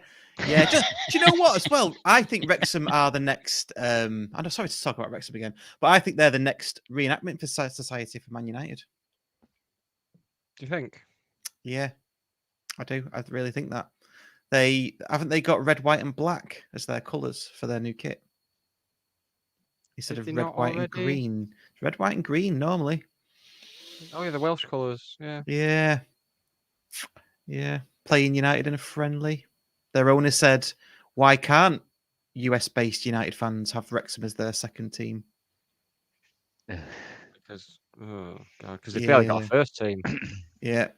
Do you know what? As well, I think Wrexham are the next. I'm sorry to talk about Wrexham again, but I think they're the next reenactment for Society for Man United. Do you think? Yeah, I do. I really think that they got red, white, and black as their colours for their new kit instead of red, white, and green. Red, white, and green normally. Oh yeah, the Welsh colours. Yeah. Playing United in a friendly. Their owner said, "Why can't US-based United fans have Wrexham as their second team?" Because they barely got a first team. Yeah.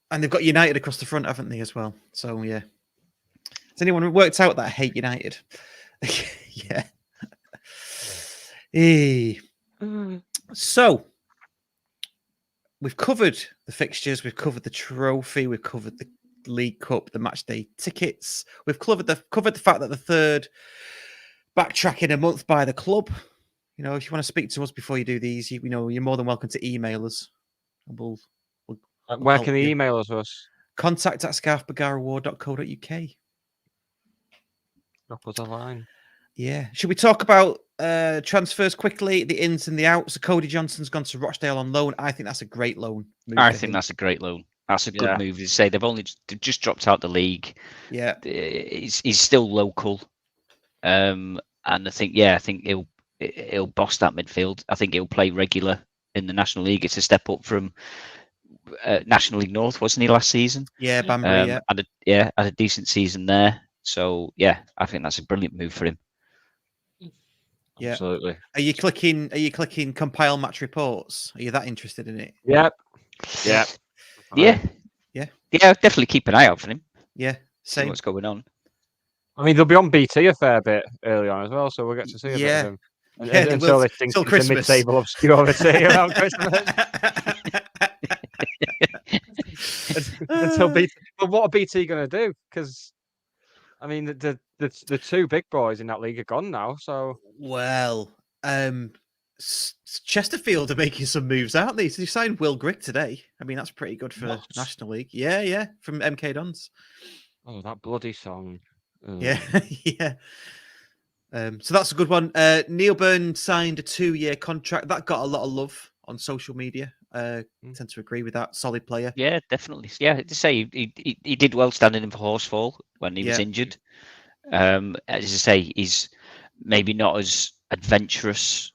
And they've got United across the front, haven't they, as well? So, yeah. Has anyone worked out that I hate United? Yeah. So, we've covered the fixtures, we've covered the trophy, we've covered the League Cup, the match day tickets. We've covered the fact that the third backtrack in a month by the club. You know, if you want to speak to us before you do these, you're more than welcome to email us. And we'll Where can they email us? contact@scarfbaggaraward.co.uk. Drop us a line. Yeah. Should we talk about transfers quickly, the ins and the outs? So Cody Johnson's gone to Rochdale on loan. I think that's a great loan. I think that's a great loan. That's a good move. To say they've just dropped out the league. Yeah, he's still local, and I think he'll boss that midfield. I think he'll play regular in the National League. It's a step up from National League North, wasn't he, last season? Yeah, Banbury. Had a decent season there. So yeah, I think that's a brilliant move for him. Yeah, absolutely. Are you clicking compile match reports? Are you that interested in it? Yep. Yeah. Yeah. Yeah. Yeah, definitely keep an eye out for him. Yeah, See same. what's going on. I mean, they'll be on BT a fair bit early on as well, so we'll get to see a bit Yeah. of him. Yeah, they Until will. they think Till it's a Christmas. mid-table obscurity around Christmas. Until BT. But what are BT going to do? Because, I mean, the two big boys in that league are gone now, so... Well, Chesterfield are making some moves, aren't they? So they signed Will Grigg today. I mean, that's pretty good for What? National League. Yeah, from MK Dons. Oh, that bloody song. Yeah, yeah. So that's a good one. Neil Byrne signed a 2-year contract. That got a lot of love on social media. Tend to agree with that. Solid player. Yeah, definitely. Yeah, to say he did well standing in for Horsfall when he was injured. As I say, he's maybe not as adventurous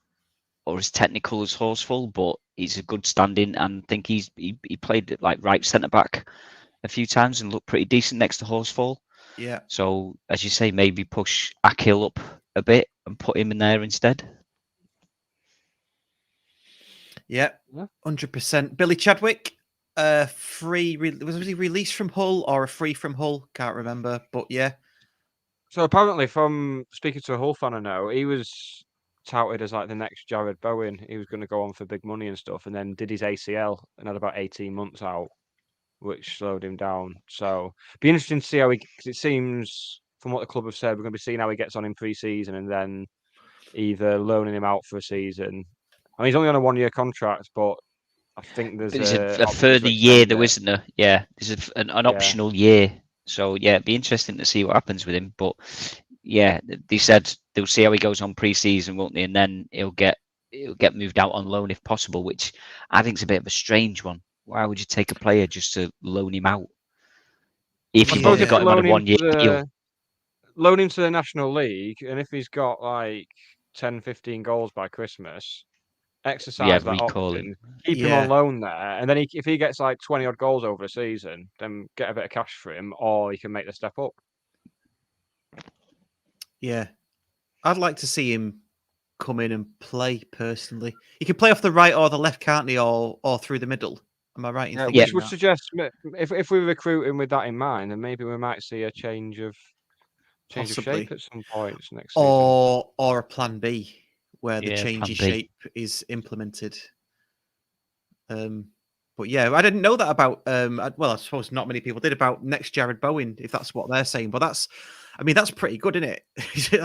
or as technical as Horsfall, but he's a good standing, and I think he played like right centre back a few times and looked pretty decent next to Horsfall. Yeah. So as you say, maybe push Akil up a bit and put him in there instead. Yeah, 100%. Billy Chadwick, was he released from Hull or a free from Hull? Can't remember, but yeah. So apparently, from speaking to a Hull fan I know, he was touted as like the next Jared Bowen. He was going to go on for big money and stuff, and then did his ACL and had about 18 months out, which slowed him down. So be interesting to see how because it seems from what the club have said, we're going to be seeing how he gets on in pre-season and then either loaning him out for a season. I mean, he's only on a 1-year contract, but I think there's a further year, though, isn't there? Yeah, there's an optional year. So yeah, it'd be interesting to see what happens with him. But yeah, they said they'll see how he goes on pre-season, won't they? And then he'll get moved out on loan if possible, which I think is a bit of a strange one. Why would you take a player just to loan him out if you've only got him on a 1-year deal? Loan him to the National League, and if he's got like 10, 15 goals by Christmas, exercise that option, keep him on loan there, and then if he gets like 20 odd goals over a season, then get a bit of cash for him, or he can make the step up. Yeah, I'd like to see him come in and play personally. He can play off the right or the left, can't he, or through the middle? Am I right in thinking Which would suggest if we recruit him with that in mind, then maybe we might see a change of shape at some point next season, or a plan B where the change of shape is implemented. But yeah, I didn't know that about. Well, I suppose not many people did about next Jared Bowen, if that's what they're saying. But that's pretty good, isn't it?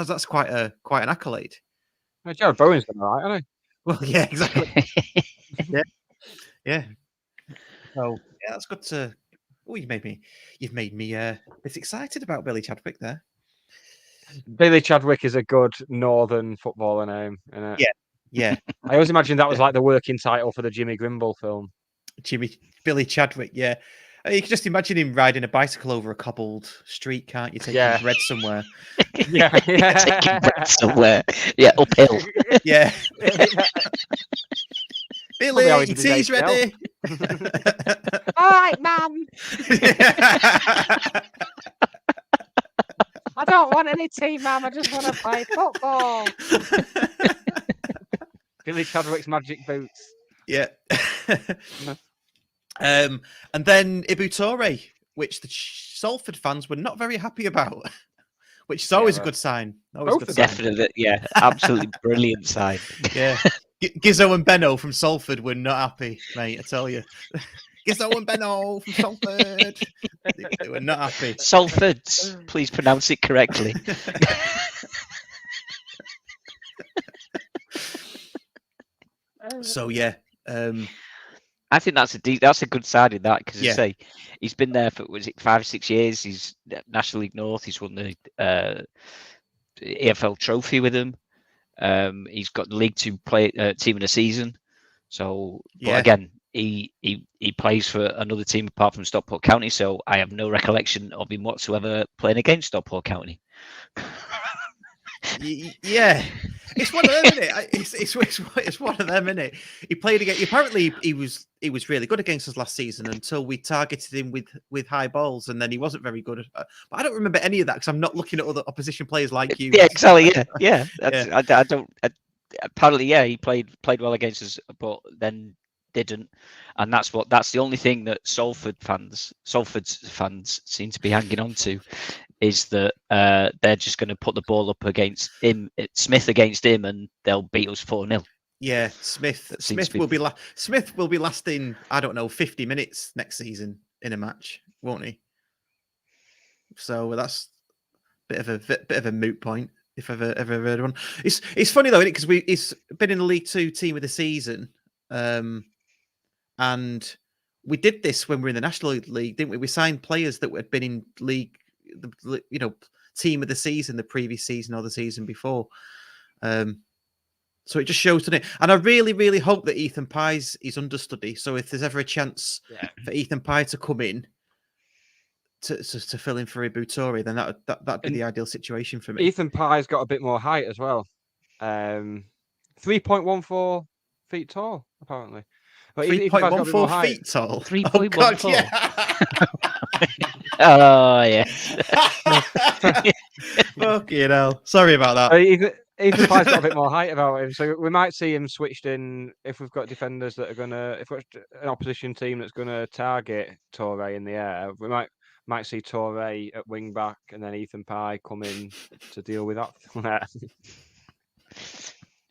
That's quite an accolade. Well, Jared Bowen's done all right, hasn't he? Well, yeah, exactly. yeah. So yeah, that's good to. Oh, you've made me a bit excited about Billy Chadwick there. Billy Chadwick is a good northern footballer name, isn't it? Yeah. I always imagined that was like the working title for the Jimmy Grimble film. Billy Chadwick, yeah. You can just imagine him riding a bicycle over a cobbled street, can't you? Taking bread somewhere. Taking bread somewhere. Yeah, uphill. Yeah. Billy, tea's ready. All right, Mum. I don't want any tea, Mum. I just want to play football. Billy Chadwick's magic boots. Yeah. And then Ibu Toure, which the Salford fans were not very happy about, which is always a good sign. Definitely, yeah, absolutely brilliant sign. Yeah. Gizzo and Benno from Salford were not happy, mate, I tell you. Gizzo and Benno from Salford. They were not happy. Salford, please pronounce it correctly. So yeah, I think that's a good side in that because I say he's been there for 5 or 6 years. He's National League North. He's won the EFL Trophy with them. He's got the League Two team in a season. So, but again, he plays for another team apart from Stockport County. So I have no recollection of him whatsoever playing against Stockport County. Yeah, it's one of them, isn't it? It's one of them, isn't it? He played against. Apparently, he was really good against us last season until we targeted him with high balls, and then he wasn't very good. But I don't remember any of that because I'm not looking at other opposition players like you. Yeah, exactly. Yeah. I don't. Apparently, he played well against us, but then didn't, and that's the only thing that Salford's fans seem to be hanging on to, is that they're just going to put the ball up against him, Smith against him, and they'll beat us 4-0. Yeah, Smith will be lasting, I don't know, 50 minutes next season in a match, won't he? So that's a bit of a moot point, if I've ever heard one. It's funny though, isn't it? Because he's been in the League Two team of the season, and we did this when we were in the National League, didn't we? We signed players that had been in league, team of the season the previous season or the season before. So it just shows, doesn't it? And I really, really hope that Ethan Pye's his understudy. So if there's ever a chance for Ethan Pye to come in to fill in for Ibutori, then that'd be the ideal situation for me. Ethan Pye's got a bit more height as well. 3.14 feet tall, apparently. But 3.14 feet tall. 3.14. Oh yes. Fucking hell. Sorry about that. Ethan Pye's got a bit more height about him, so we might see him switched in if we've got defenders that are gonna. If we've got an opposition team that's gonna target Torre in the air, we might see Torre at wing back and then Ethan Pye come in to deal with that.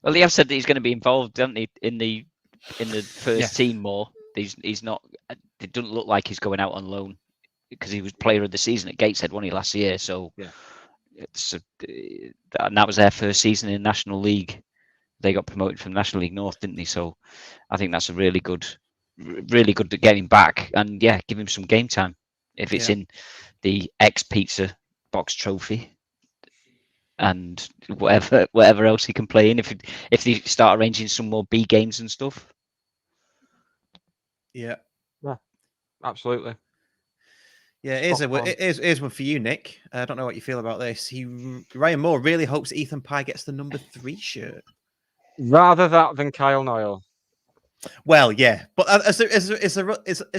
Well, they have said that he's going to be involved, don't they, in the first team more. He's not. It doesn't look like he's going out on loan, because he was player of the season at Gateshead, wasn't he, last year? So and that was their first season in National League. They got promoted from National League North, didn't they? So I think that's a really good to get him back, and give him some game time if it's in the ex-Pizza Box Trophy and whatever else he can play in. If they start arranging some more B games and stuff. Yeah, absolutely. Yeah, here's one for you, Nick. I don't know what you feel about this. Ryan Moore really hopes Ethan Pye gets the number 3 shirt. Rather that than Kyle Noyle. Well, yeah, but is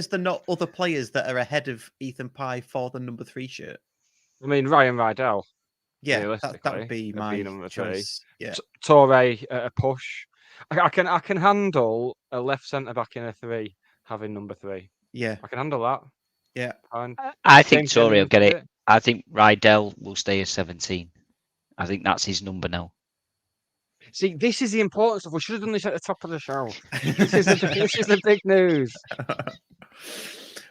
there not other players that are ahead of Ethan Pye for the number 3 shirt? I mean, Ryan Rydell. Yeah, that would be my number choice. 3. Yeah, Torre at a push. I can handle a left centre back in a 3 having number 3. Yeah, I can handle that. Yeah, I think Torre will get it. I think Rydell will stay as 17. I think that's his number now. See, this is the important stuff. We should have done this at the top of the show. This is the big news.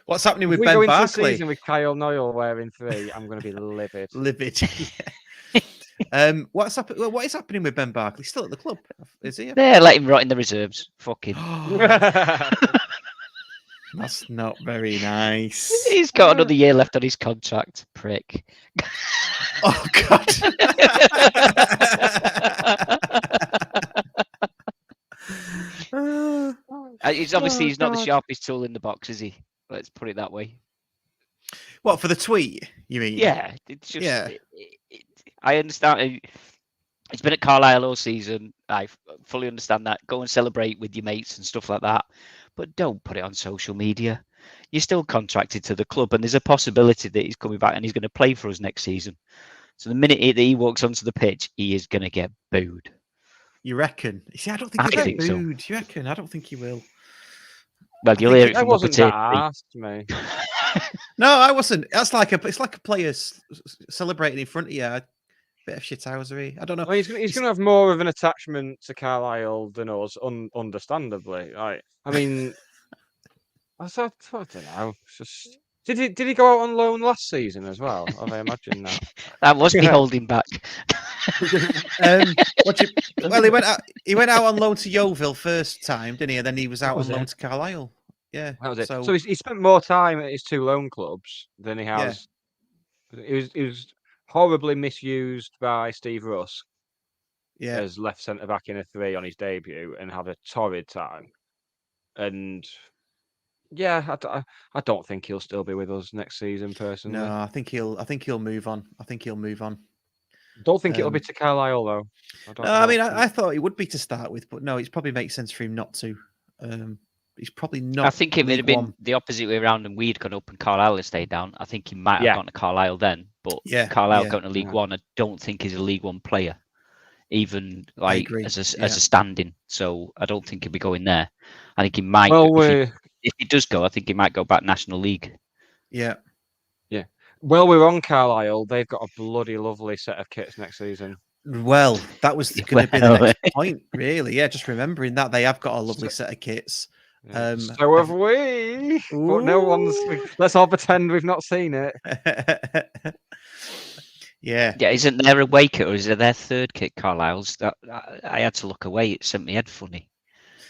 What's happening with if we Ben go into Barkley? The season with Kyle Noyle wearing 3, I'm going to be livid. Livid. Yeah. What is happening with Ben Barkley? Still at the club? Is he? There, let him rot in the reserves. Fucking. That's not very nice. He's got another year left on his contract, prick. Oh God. He's not the sharpest tool in the box, is he? Let's put it that way. What, for the tweet, you mean? Yeah, it's just. I understand. He's been at Carlisle all season. I fully understand that. Go and celebrate with your mates and stuff like that. But don't put it on social media. You're still contracted to the club, and there's a possibility that he's coming back and he's going to play for us next season. So the minute that he walks onto the pitch, he is going to get booed. You reckon? See, I don't think he'll get booed. So. You reckon? I don't think he will. Well, you'll hear it from wasn't that asked me. No, I wasn't. It's like a player celebrating in front of you. Bit of shithousery. I don't know. Well, he's going to have more of an attachment to Carlisle than us, understandably. Right? I mean, I don't know. It's just, did he go out on loan last season as well? I imagine that. That must be holding back. Well, he went out on loan to Yeovil first time, didn't he? And then he was out on loan to Carlisle. Yeah, that was it. So he spent more time at his 2 loan clubs than he has. Yeah. He was horribly misused by Steve Rusk as left centre back in a 3 on his debut and have a torrid time. And I don't think he'll still be with us next season, personally. No, I think he'll move on. Don't think it'll be to Carlisle though. I thought he would be to start with, but no, it probably makes sense for him not to. He's probably not. I think it would have been the opposite way around, and we'd gone up and Carlisle had stayed down. I think he might have gone to Carlisle then, but Carlisle going to League One. I don't think he's a League One player. even like agree, as a yeah. standing. So I don't think he'll be going there. I think he might. Well, if he does go, I think he might go back National League. Yeah. well, we're on Carlisle. They've got a bloody lovely set of kits next season. Well, that was going to be the Well, next point, really. Yeah, just remembering that they have got a lovely set of kits. Yeah. So have we. But no one's. Let's all pretend we've not seen it. Yeah. Yeah, isn't there a away kit or is it their third kit, Carlisle's? That I had to look away. It sent me head funny.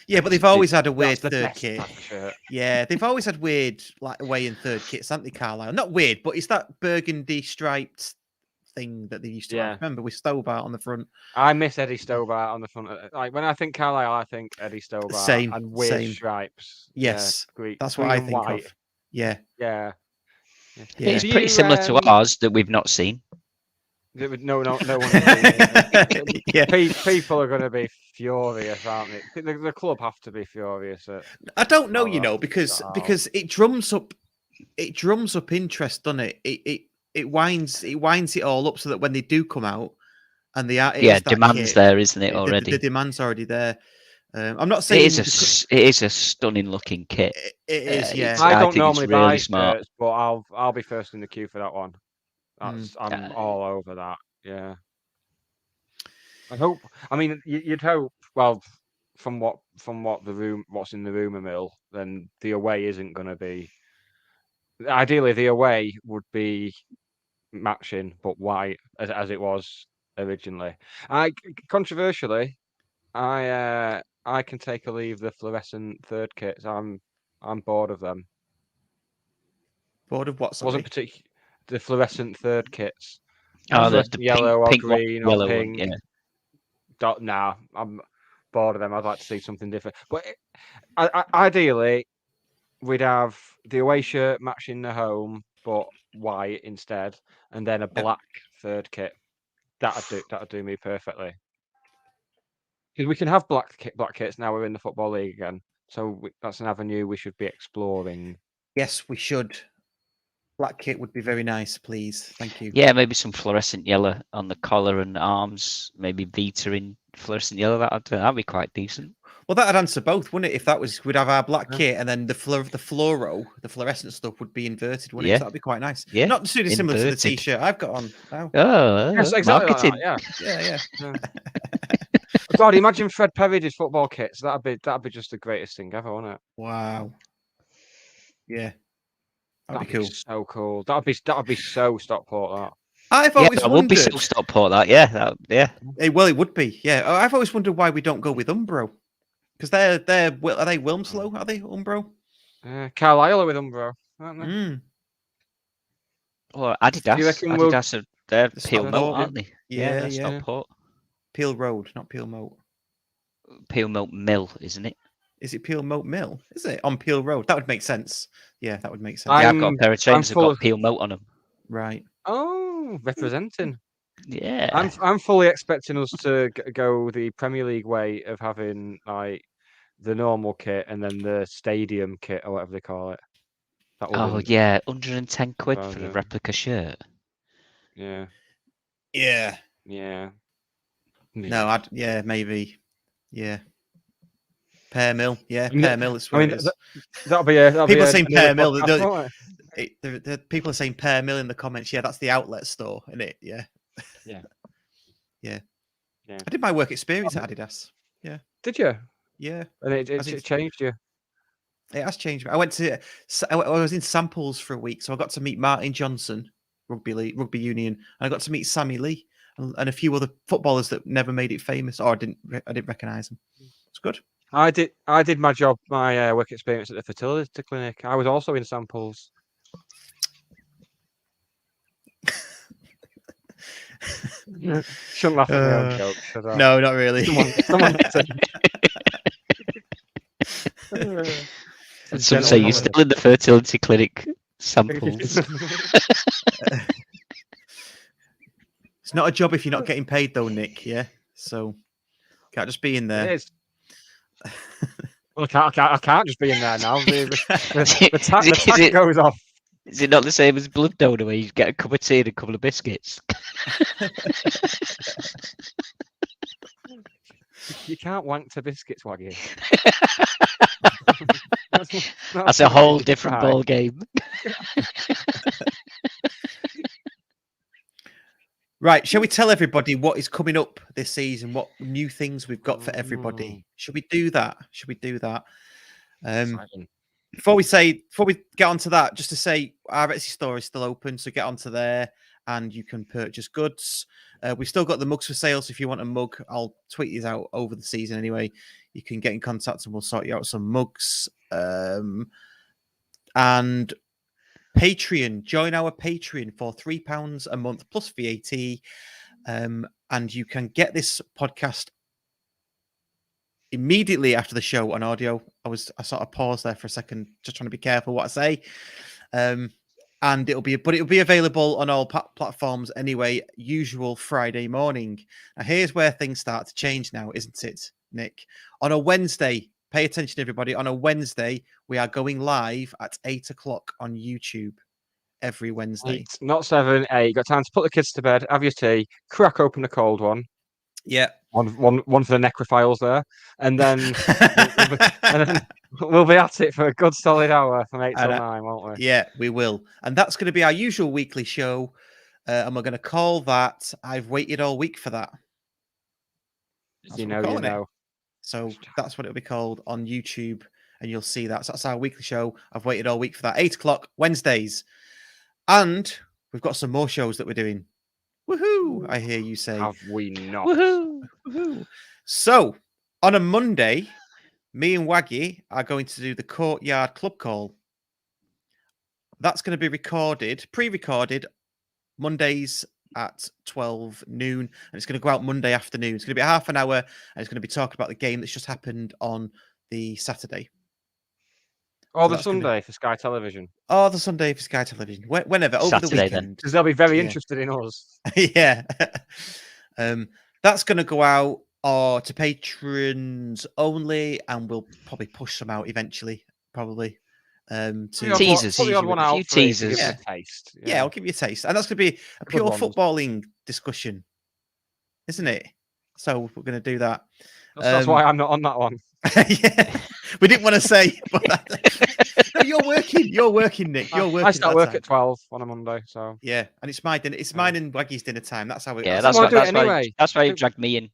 Yeah, but they've always had a weird That's the third best kit. black shirt. Yeah, they've always had weird like away and third kits, haven't they, Carlisle? Not weird, but it's that burgundy striped thing that they used to have. Remember with Stobart on the front. I miss Eddie Stobart on the front. Like when I think Carlisle, I think Eddie Stobart Same, and weird same. stripes. Yes, yeah, that's what green I and think white. of. Yeah. Yeah. It's Do pretty you, similar to ours that we've not seen. No one. Yeah. People are going to be furious, aren't they? The club have to be furious. I don't know, Oh, because that's it drums up interest, doesn't it? It winds it all up so that when they do come out and they are demand's there, isn't it already? The demand's already there. I'm not saying it is a stunning looking kit. It is, yeah. I don't think normally it's really buy smart. shirts, but I'll be first in the queue for that one. I'm all over that. Yeah. I hope. I mean, you'd hope. Well, from what's in the rumor mill, then the away isn't going to be. Ideally, the away would be matching, but white as it was originally. Controversially, I can take or leave the fluorescent third kits. I'm bored of them. Bored of what? Wasn't particular the fluorescent third kits. Oh, the yellow pink or green yellow or pink. one, yeah. Nah, I'm bored of them. I'd like to see something different. But ideally, we'd have the away shirt matching the home, but white instead, and then a black third kit. That'd do me perfectly. Because we can have black kits now. We're in the football league again, so that's an avenue we should be exploring. Yes, we should. Black kit would be very nice, please. Thank you. Yeah, maybe some fluorescent yellow on the collar and arms. Maybe Vita in fluorescent yellow. That'd be quite decent. Well, that'd answer both, wouldn't it? If that was, we'd have our black kit, and then the fluorescent stuff would be inverted, wouldn't it? Yeah. So that'd be quite nice. Yeah, Not too dissimilar to the inverted. t-shirt I've got on now. Oh, Yes, exactly marketing. like that, Yeah. God, imagine Fred Perry did football kits. That'd be just the greatest thing ever, wouldn't it? Wow. Yeah. That'd be cool. So cool. That'd be so Stockport. That. I've Yeah, always that would be wondered. so Stockport. That yeah. Well, it would be. Yeah. I've always wondered why we don't go with Umbro, because are they Wilmslow? Are they Umbro? Carlisle are with Umbro, aren't they? Mm. Or Adidas. You reckon Adidas they're The Peel Stockport, Moat, aren't they? Yeah, they're yeah. Stockport. Peel Road, not Peel Moat. Peel Moat Mill, isn't it? Is it Peel Moat Mill? Is it on Peel Road? That would make sense. Yeah, that would make sense. Yeah, I've got a pair of trainers that got Peel Moat on them. Right. Oh, representing. Yeah. I'm fully expecting us to go the Premier League way of having like the normal kit and then the stadium kit or whatever they call it. Oh yeah, 110 quid Oh, for a yeah. replica shirt. Yeah. Yeah. Yeah. No, maybe. Yeah. Pear Mill. Yeah, I mean, Pear Mill is what it is. That'll be People are saying Pear Mill. The People are saying Pear Mill in the comments. Yeah, that's the outlet store, isn't it? Yeah. Yeah. Yeah. Yeah. I did my work experience at Adidas. Yeah. Did you? Yeah. And it changed you. It has changed. I was in samples for a week, so I got to meet Martin Johnson, rugby union, and I got to meet Sammy Lee and a few other footballers that never made it famous, or I didn't recognise them. It's good. I did my work experience at the fertility clinic. I was also in samples. Shouldn't laugh at my own joke, should I? No, not really. Someone Some say you're still in the fertility clinic samples. It's not a job if you're not getting paid, though, Nick. Yeah, so can't just be in there. It is. Well, I can't just be in there now. The tag goes off. Is it not the same as blood donor where you get a cup of tea and a couple of biscuits? You can't wank to biscuits, Waggy. That's a whole different ball game. Right, shall we tell everybody what is coming up this season? What new things we've got for everybody? Should we do that? Before we get onto that, just to say our Etsy store is still open, so get onto there and you can purchase goods. We've still got the mugs for sale, so if you want a mug, I'll tweet these out over the season anyway. You can get in contact and we'll sort you out some mugs. And Patreon, join our Patreon for £3 a month plus VAT. And you can get this podcast immediately after the show on audio. I sort of paused there for a second, just trying to be careful what I say. And it'll be available on all platforms anyway, usual Friday morning. Now, here's where things start to change now, isn't it, Nick? On a Wednesday, pay attention, everybody. On a Wednesday, we are going live at 8 o'clock on YouTube every Wednesday. 8, not 7, 8. Got time to put the kids to bed, have your tea, crack open a cold one. Yeah. One for the necrophiles there. And then we'll be at it for a good solid hour from 8 till 9, won't we? Yeah, we will. And that's going to be our usual weekly show. And we're going to call that I've Waited All Week for That. You know. So that's what it'll be called on YouTube. And you'll see that. So that's our weekly show. I've waited all week for that. 8 o'clock, Wednesdays. And we've got some more shows that we're doing. Woohoo! I hear you say. Have we not? Woohoo! Woohoo! So, on a Monday, me and Waggy are going to do the Courtyard Club Call. That's going to be pre-recorded, Mondays at 12 noon. And it's going to go out Monday afternoon. It's going to be half an hour, and it's going to be talking about the game that's just happened on the Saturday. Or the Sunday for Sky Television. Oh, the Sunday for Sky Television. Whenever, over Saturday, the weekend. Because they'll be very interested in us. Yeah. That's going to go out to patrons only, and we'll probably push some out eventually, probably. Teasers. Put the odd one out. A few teasers. Give it a taste. Yeah, I'll give you a taste. And that's going to be a pure footballing discussion, isn't it? So we're going to do that. That's why I'm not on that one. Yeah. We didn't want to say, but no, you're working, Nick. You're working. I start work at 12 on a Monday, so yeah, and it's my dinner. It's mine and Waggy's dinner time. That's how it. Yeah, that's why you dragged me in.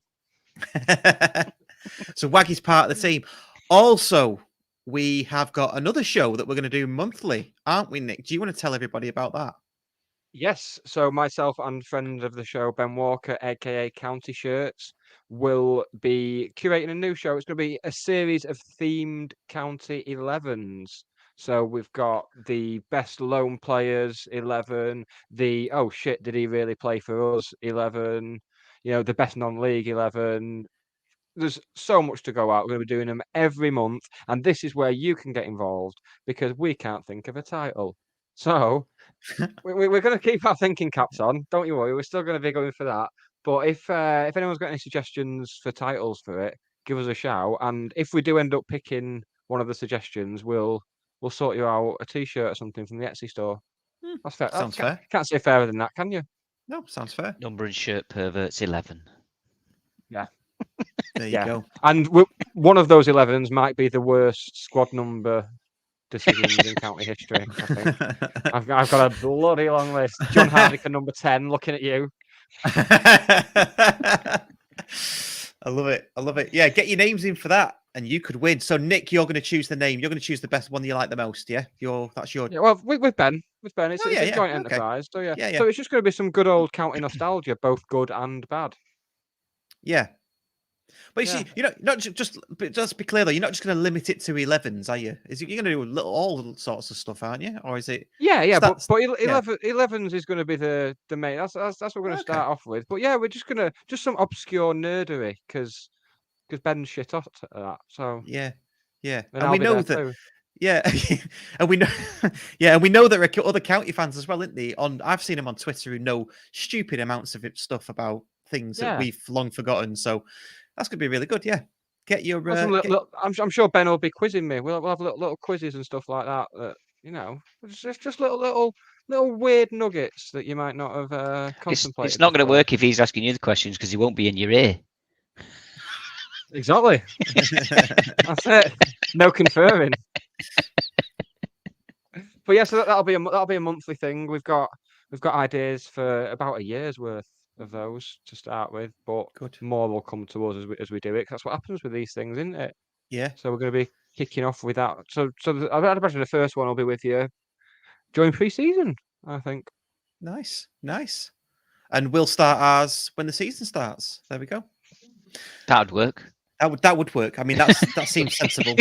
So Waggy's part of the team. Also, we have got another show that we're going to do monthly, aren't we, Nick? Do you want to tell everybody about that? Yes. So myself and friend of the show, Ben Walker, aka County Shirts, will be curating a new show. It's going to be a series of themed county 11s. So we've got the best loan players 11, the oh shit, did he really play for us 11, the best non-league 11. There's so much to go out. We're going to be doing them every month, and this is where you can get involved because we can't think of a title. So we're going to keep our thinking caps on. Don't you worry. We're still going to be going for that. But if anyone's got any suggestions for titles for it, give us a shout. And if we do end up picking one of the suggestions, we'll sort you out a T-shirt or something from the Etsy store. That's fair. Sounds fair. Can't say fairer than that, can you? No, sounds fair. Number and shirt perverts 11. Yeah. There you go. And one of those 11s might be the worst squad number decisions in county history. I think I've got a bloody long list. John Hardiker, number 10, looking at you. I love it. Yeah, get your names in for that, and you could win. So, Nick, you're going to choose the name. You're going to choose the best one you like the most. Yeah, that's your. Yeah, well, with Ben, it's a joint enterprise. So yeah. So it's just going to be some good old county nostalgia, both good and bad. Yeah. But you see, not just be clear though, you're not just going to limit it to 11s, are you? You're going to do all sorts of stuff, aren't you? Or is it? Yeah. But 11s is going to be the main. That's what we're going to start off with. But yeah, we're just some obscure nerdery because Ben's shit off at that. So yeah, and we know that. Too. Yeah, and we know, and we know there are other county fans as well, isn't they? I've seen them on Twitter who know stupid amounts of stuff about things that we've long forgotten. So. That's going to be really good, yeah. Get your. I'm sure Ben will be quizzing me. We'll have little quizzes and stuff like that. Just little weird nuggets that you might not have contemplated. It's not going to work if he's asking you the questions because he won't be in your ear. Exactly. That's it. No confirming. But yeah, so that'll be a monthly thing. We've got ideas for about a year's worth of those to start with, but Good. more will come to us as we do it. 'Cause that's what happens with these things, isn't it? Yeah. So we're going to be kicking off with that. So I'd imagine the first one will be with you during pre-season, I think. Nice. And we'll start ours when the season starts. There we go. That would work. That would work. I mean, that seems sensible.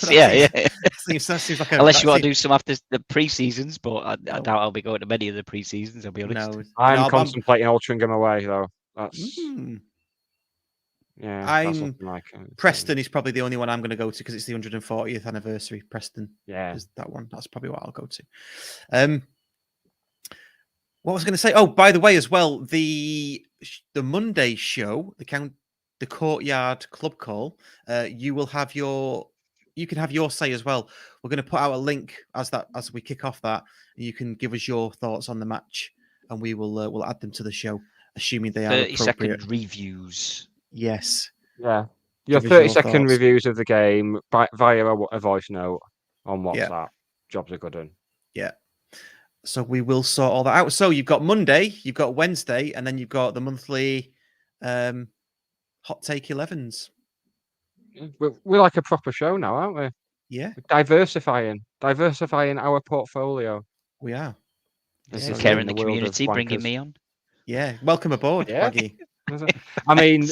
Yeah. That seems like Unless you want to do some after the pre-seasons, but I doubt I'll be going to many of the pre-seasons, I'll be honest. No, I'm contemplating altering them away, though. That's that's I'm looking like Preston is probably the only one I'm going to go to because it's the 140th anniversary. Preston, is that one. That's probably what I'll go to. What was I going to say? Oh, by the way, as well, the Monday show, the Courtyard Club Call. You can have your say as well. We're going to put out a link as we kick off that, and you can give us your thoughts on the match, and we will we'll add them to the show, assuming they are 30-second reviews. Yes. Yeah. Your 30-second reviews of the game via a voice note on WhatsApp. Yeah. Jobs are good one. Yeah. So we will sort all that out. So you've got Monday, you've got Wednesday, and then you've got the monthly Hot Take 11s. We're like a proper show now, aren't we? Yeah. We're diversifying our portfolio. We are. This is care in the community bringing me on. Yeah. Welcome aboard, Waggy. I mean,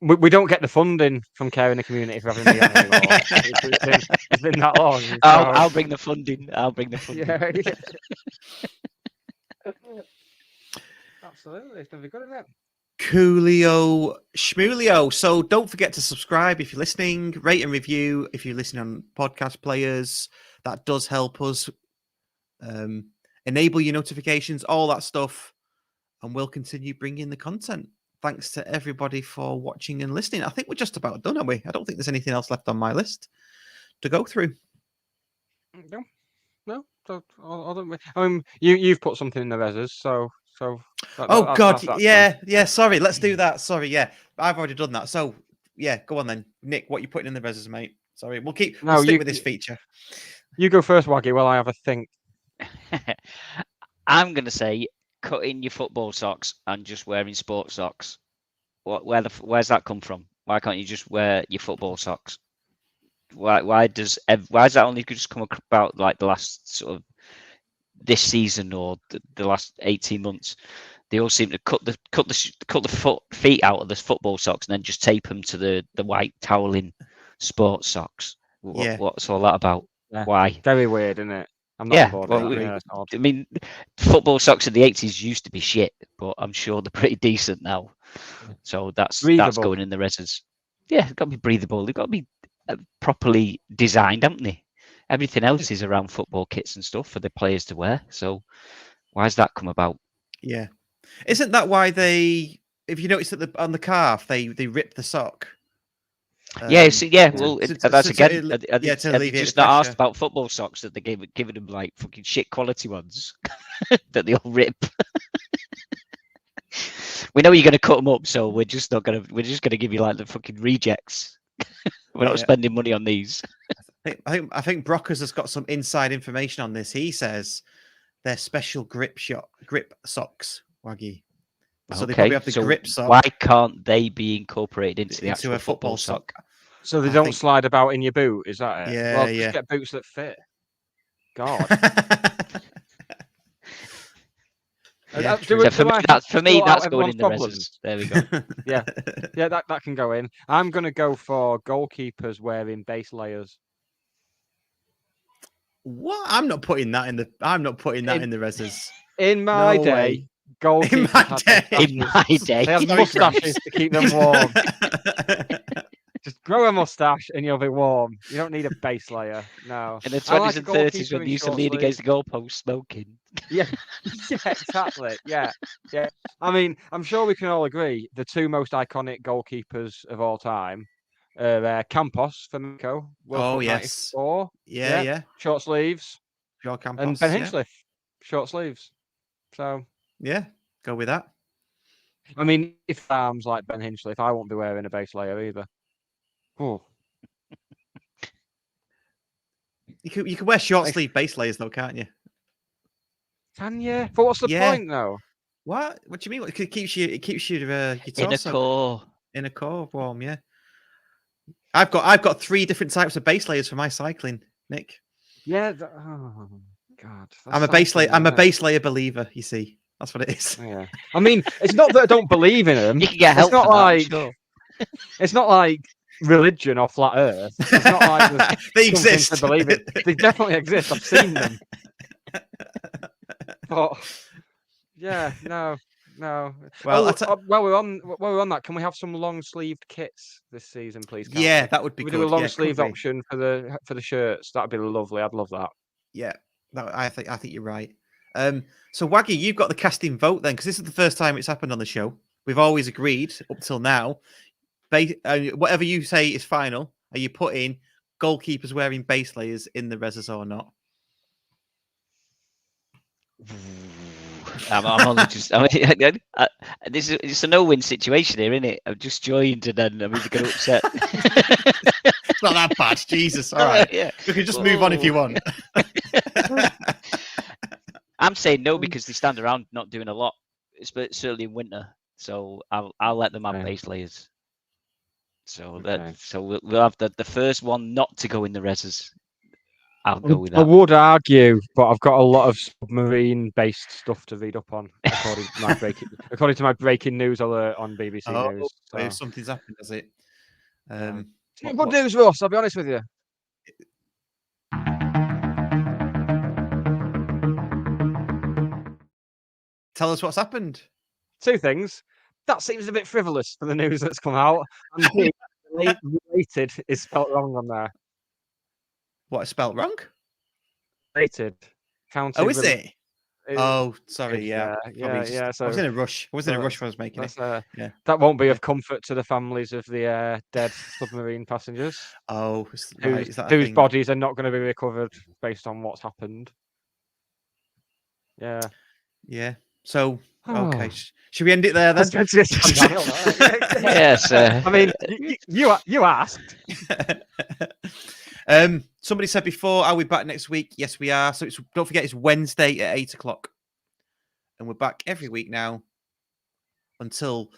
we don't get the funding from Care in the Community for having me on anymore. It's been that long. I'll bring the funding. Yeah. Absolutely. It's going to be good, isn't it? Coolio Schmoolio. So don't forget to subscribe if you're listening, rate and review if you're listening on podcast players. That does help us. Enable your notifications, all that stuff, and we'll continue bringing the content. Thanks to everybody for watching and listening. I think we're just about done, aren't we? I don't think there's anything else left on my list to go through. No. I mean, you've put something in the reses, so. Yeah. Sorry, let's do that. Sorry, yeah, I've already done that. So yeah, go on then, Nick. What you putting in the reses, mate? Sorry, we'll stick with this feature. You go first, Waggy. While I have a think. I'm gonna say cutting your football socks and just wearing sports socks. Where's that come from? Why can't you just wear your football socks? Why does that only just come about like the last sort of this season or the last 18 months? They all seem to cut the feet out of the football socks and then just tape them to the white toweling sports socks. What's all that about? Yeah. Why? Very weird, isn't it? I'm not bored. I mean, football socks in the 80s used to be shit, but I'm sure they're pretty decent now. So that's going in the reses. Yeah, it's got to be breathable. They've got to be properly designed, haven't they? Everything else is around football kits and stuff for the players to wear. So why's that come about? Yeah, isn't that why if you notice that on the calf they rip the sock? Well, that's again. Have just not asked about football socks that they're giving them like fucking shit quality ones that they all rip. We know you're going to cut them up, so we're just gonna give you like the fucking rejects. We're not spending money on these. I think Brockers has got some inside information on this. He says they're special grip socks, Waggy. So they probably have the grip sock. Why can't they be incorporated into the actual football sock? So they don't slide about in your boot, is that it? Yeah, just get boots that fit. God. For me, that's going in the reses. There we go. yeah, that can go in. I'm going to go for goalkeepers wearing base layers. What? I'm not putting that in the reses. In my day, goalkeepers in my day, they have mustaches to keep them warm. Just grow a mustache and you'll be warm. You don't need a base layer. No. In the 20s and 30s when they used to lean against the goalpost smoking. Yeah, exactly. Yeah. I mean, I'm sure we can all agree the two most iconic goalkeepers of all time are Campos for Mexico. Oh, yes. 94. Yeah. Short sleeves. Pure Campos. And Ben Hinchliffe. Short sleeves. So. Yeah, go with that. I mean, if arms like Ben Hinchliffe, I won't be wearing a base layer either. Oh, You can wear short sleeve base layers though, can't you? can you? But what's the Yeah. point though? What? What do you mean? It keeps your In a torso core. in a core warm. Yeah. I've got 3 different types of base layers for my cycling, Nick. Yeah. Oh God. I'm a base layer believer. You see, that's what it is. Yeah. I mean, it's not that I don't believe in them. You can get help It's not for that, I'm like sure. it's not like religion or flat Earth. It's not like there's They something exist. to believe in. They definitely exist. I've seen them. But yeah, no. Well, while we're on that, can we have some long sleeved kits this season, please? Can't yeah, we? that would be We good. do a long Yeah, sleeved could we? option for the shirts. That'd be lovely. I'd love that. Yeah, I think you're right. So Waggy, you've got the casting vote then, because this is the first time it's happened on the show. We've always agreed up till now. Whatever you say is final. Are you putting goalkeepers wearing base layers in the reses or not? I'm only just. This is it's a no-win situation here, isn't it? I've just joined, and then I'm either going to upset. It's not that bad, Jesus. All right, Yeah. we can just move on if you want. I'm saying no because they stand around not doing a lot, certainly in winter. So I'll let them have base layers. So we'll have the first one not to go in the reses. I'll go with that. I would argue, but I've got a lot of submarine-based stuff to read up on, according to my breaking news alert on BBC News. So something's happened, has it? Good news, Ross. I'll be honest with you. Tell us what's happened. 2 things. That seems a bit frivolous for the news that's come out. And related is spelt wrong on there. What is spelled wrong? Related. Counted Oh, is it? Oh, sorry. Yeah. Yeah. So I was in a rush. I was in a rush when I was making it. Yeah. That won't be of comfort to the families of the dead submarine passengers. Oh, whose bodies are not going to be recovered based on what's happened. Yeah. Yeah. So, okay. Should we end it there then? Yes. I mean, you asked. Somebody said before, are we back next week? Yes, we are. So don't forget, it's Wednesday at 8:00, and we're back every week now until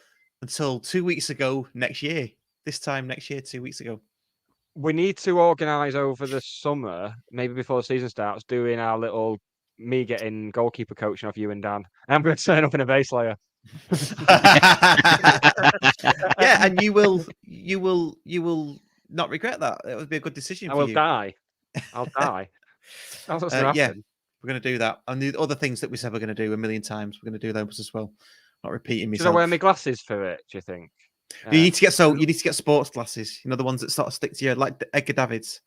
2 weeks ago next year. This time next year, 2 weeks ago. We need to organise over the summer, maybe before the season starts, doing our little me getting goalkeeper coaching off you and Dan. I'm going to turn up in a base layer. Yeah, and you will not regret that. It would be a good decision. I will die. I'll die. That's what's going to happen. We're going to do that. And the other things that we said we're going to do a million times, we're going to do those as well. Not repeating myself. Should I wear my glasses for it, do you think? You need to get sports glasses. You know, the ones that sort of stick to you, like the Edgar Davids.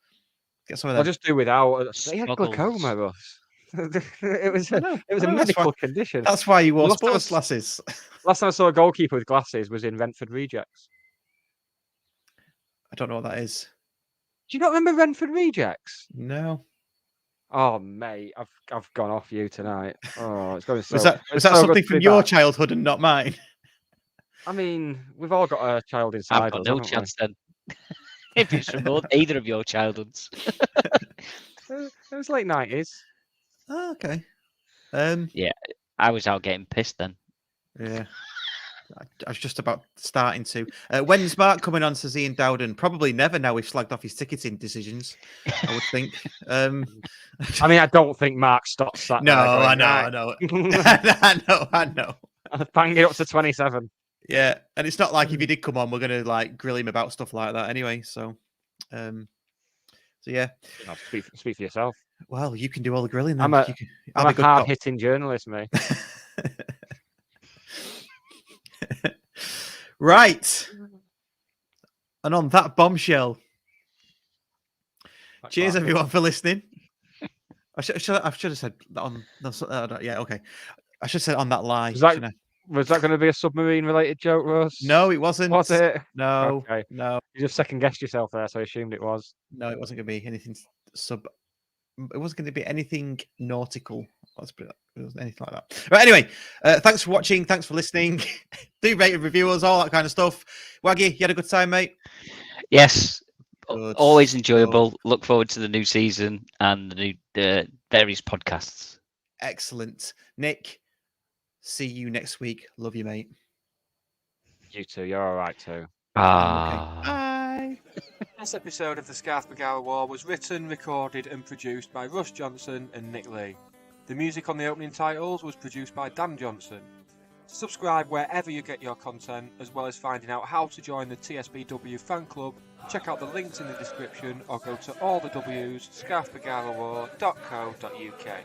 Get some of them. I'll just do without. They had glaucoma, Russ. It was a medical condition. That's why you wore sports glasses. Last time I saw a goalkeeper with glasses was in Renford Rejects. I don't know what that is. Do you not remember Renford Rejects? No. Oh mate, I've gone off you tonight. Oh, it's going so. Was that something from your childhood and not mine? I mean, we've all got a child inside. I've got no chance then. If it's from either of your childhoods. It was late 90s. Oh, okay. Yeah, I was out getting pissed then. Yeah. I was just about starting to. When's Mark coming on, says Ian Dowden? Probably never now we've slagged off his ticketing decisions, I would think. I mean, I don't think Mark stops that. No, I know. I know. Bang it up to 27. Yeah, and it's not like if he did come on, we're going to like grill him about stuff like that anyway. So yeah. I'll speak for yourself. Well, you can do all the grilling. Then. I'm a hard-hitting journalist, mate. Right. And on that bombshell, cheers everyone for listening. I should have said that on. Yeah, okay. I should have said on that lie. Was that going to be a submarine-related joke, Russ? No, it wasn't. Was it? No. Okay. No. You just second-guessed yourself there, so I assumed it was. No, it wasn't going to be anything It wasn't going to be anything nautical. It wasn't anything like that. Right, anyway, thanks for watching. Thanks for listening. Do rate and review us, all that kind of stuff. Waggy, you had a good time, mate? Yes. Good. always enjoyable. Look forward to the new season and the new various podcasts. Excellent. Nick, see you next week. Love you, mate. You too. You're all right too. Ah. Bye. This episode of the Scarf Bagara War was written, recorded and produced by Russ Johnson and Nick Lee. The music on the opening titles was produced by Dan Johnson. Subscribe wherever you get your content, as well as finding out how to join the TSBW fan club. Check out the links in the description or go to all the W's, scarfbagarawar.co.uk.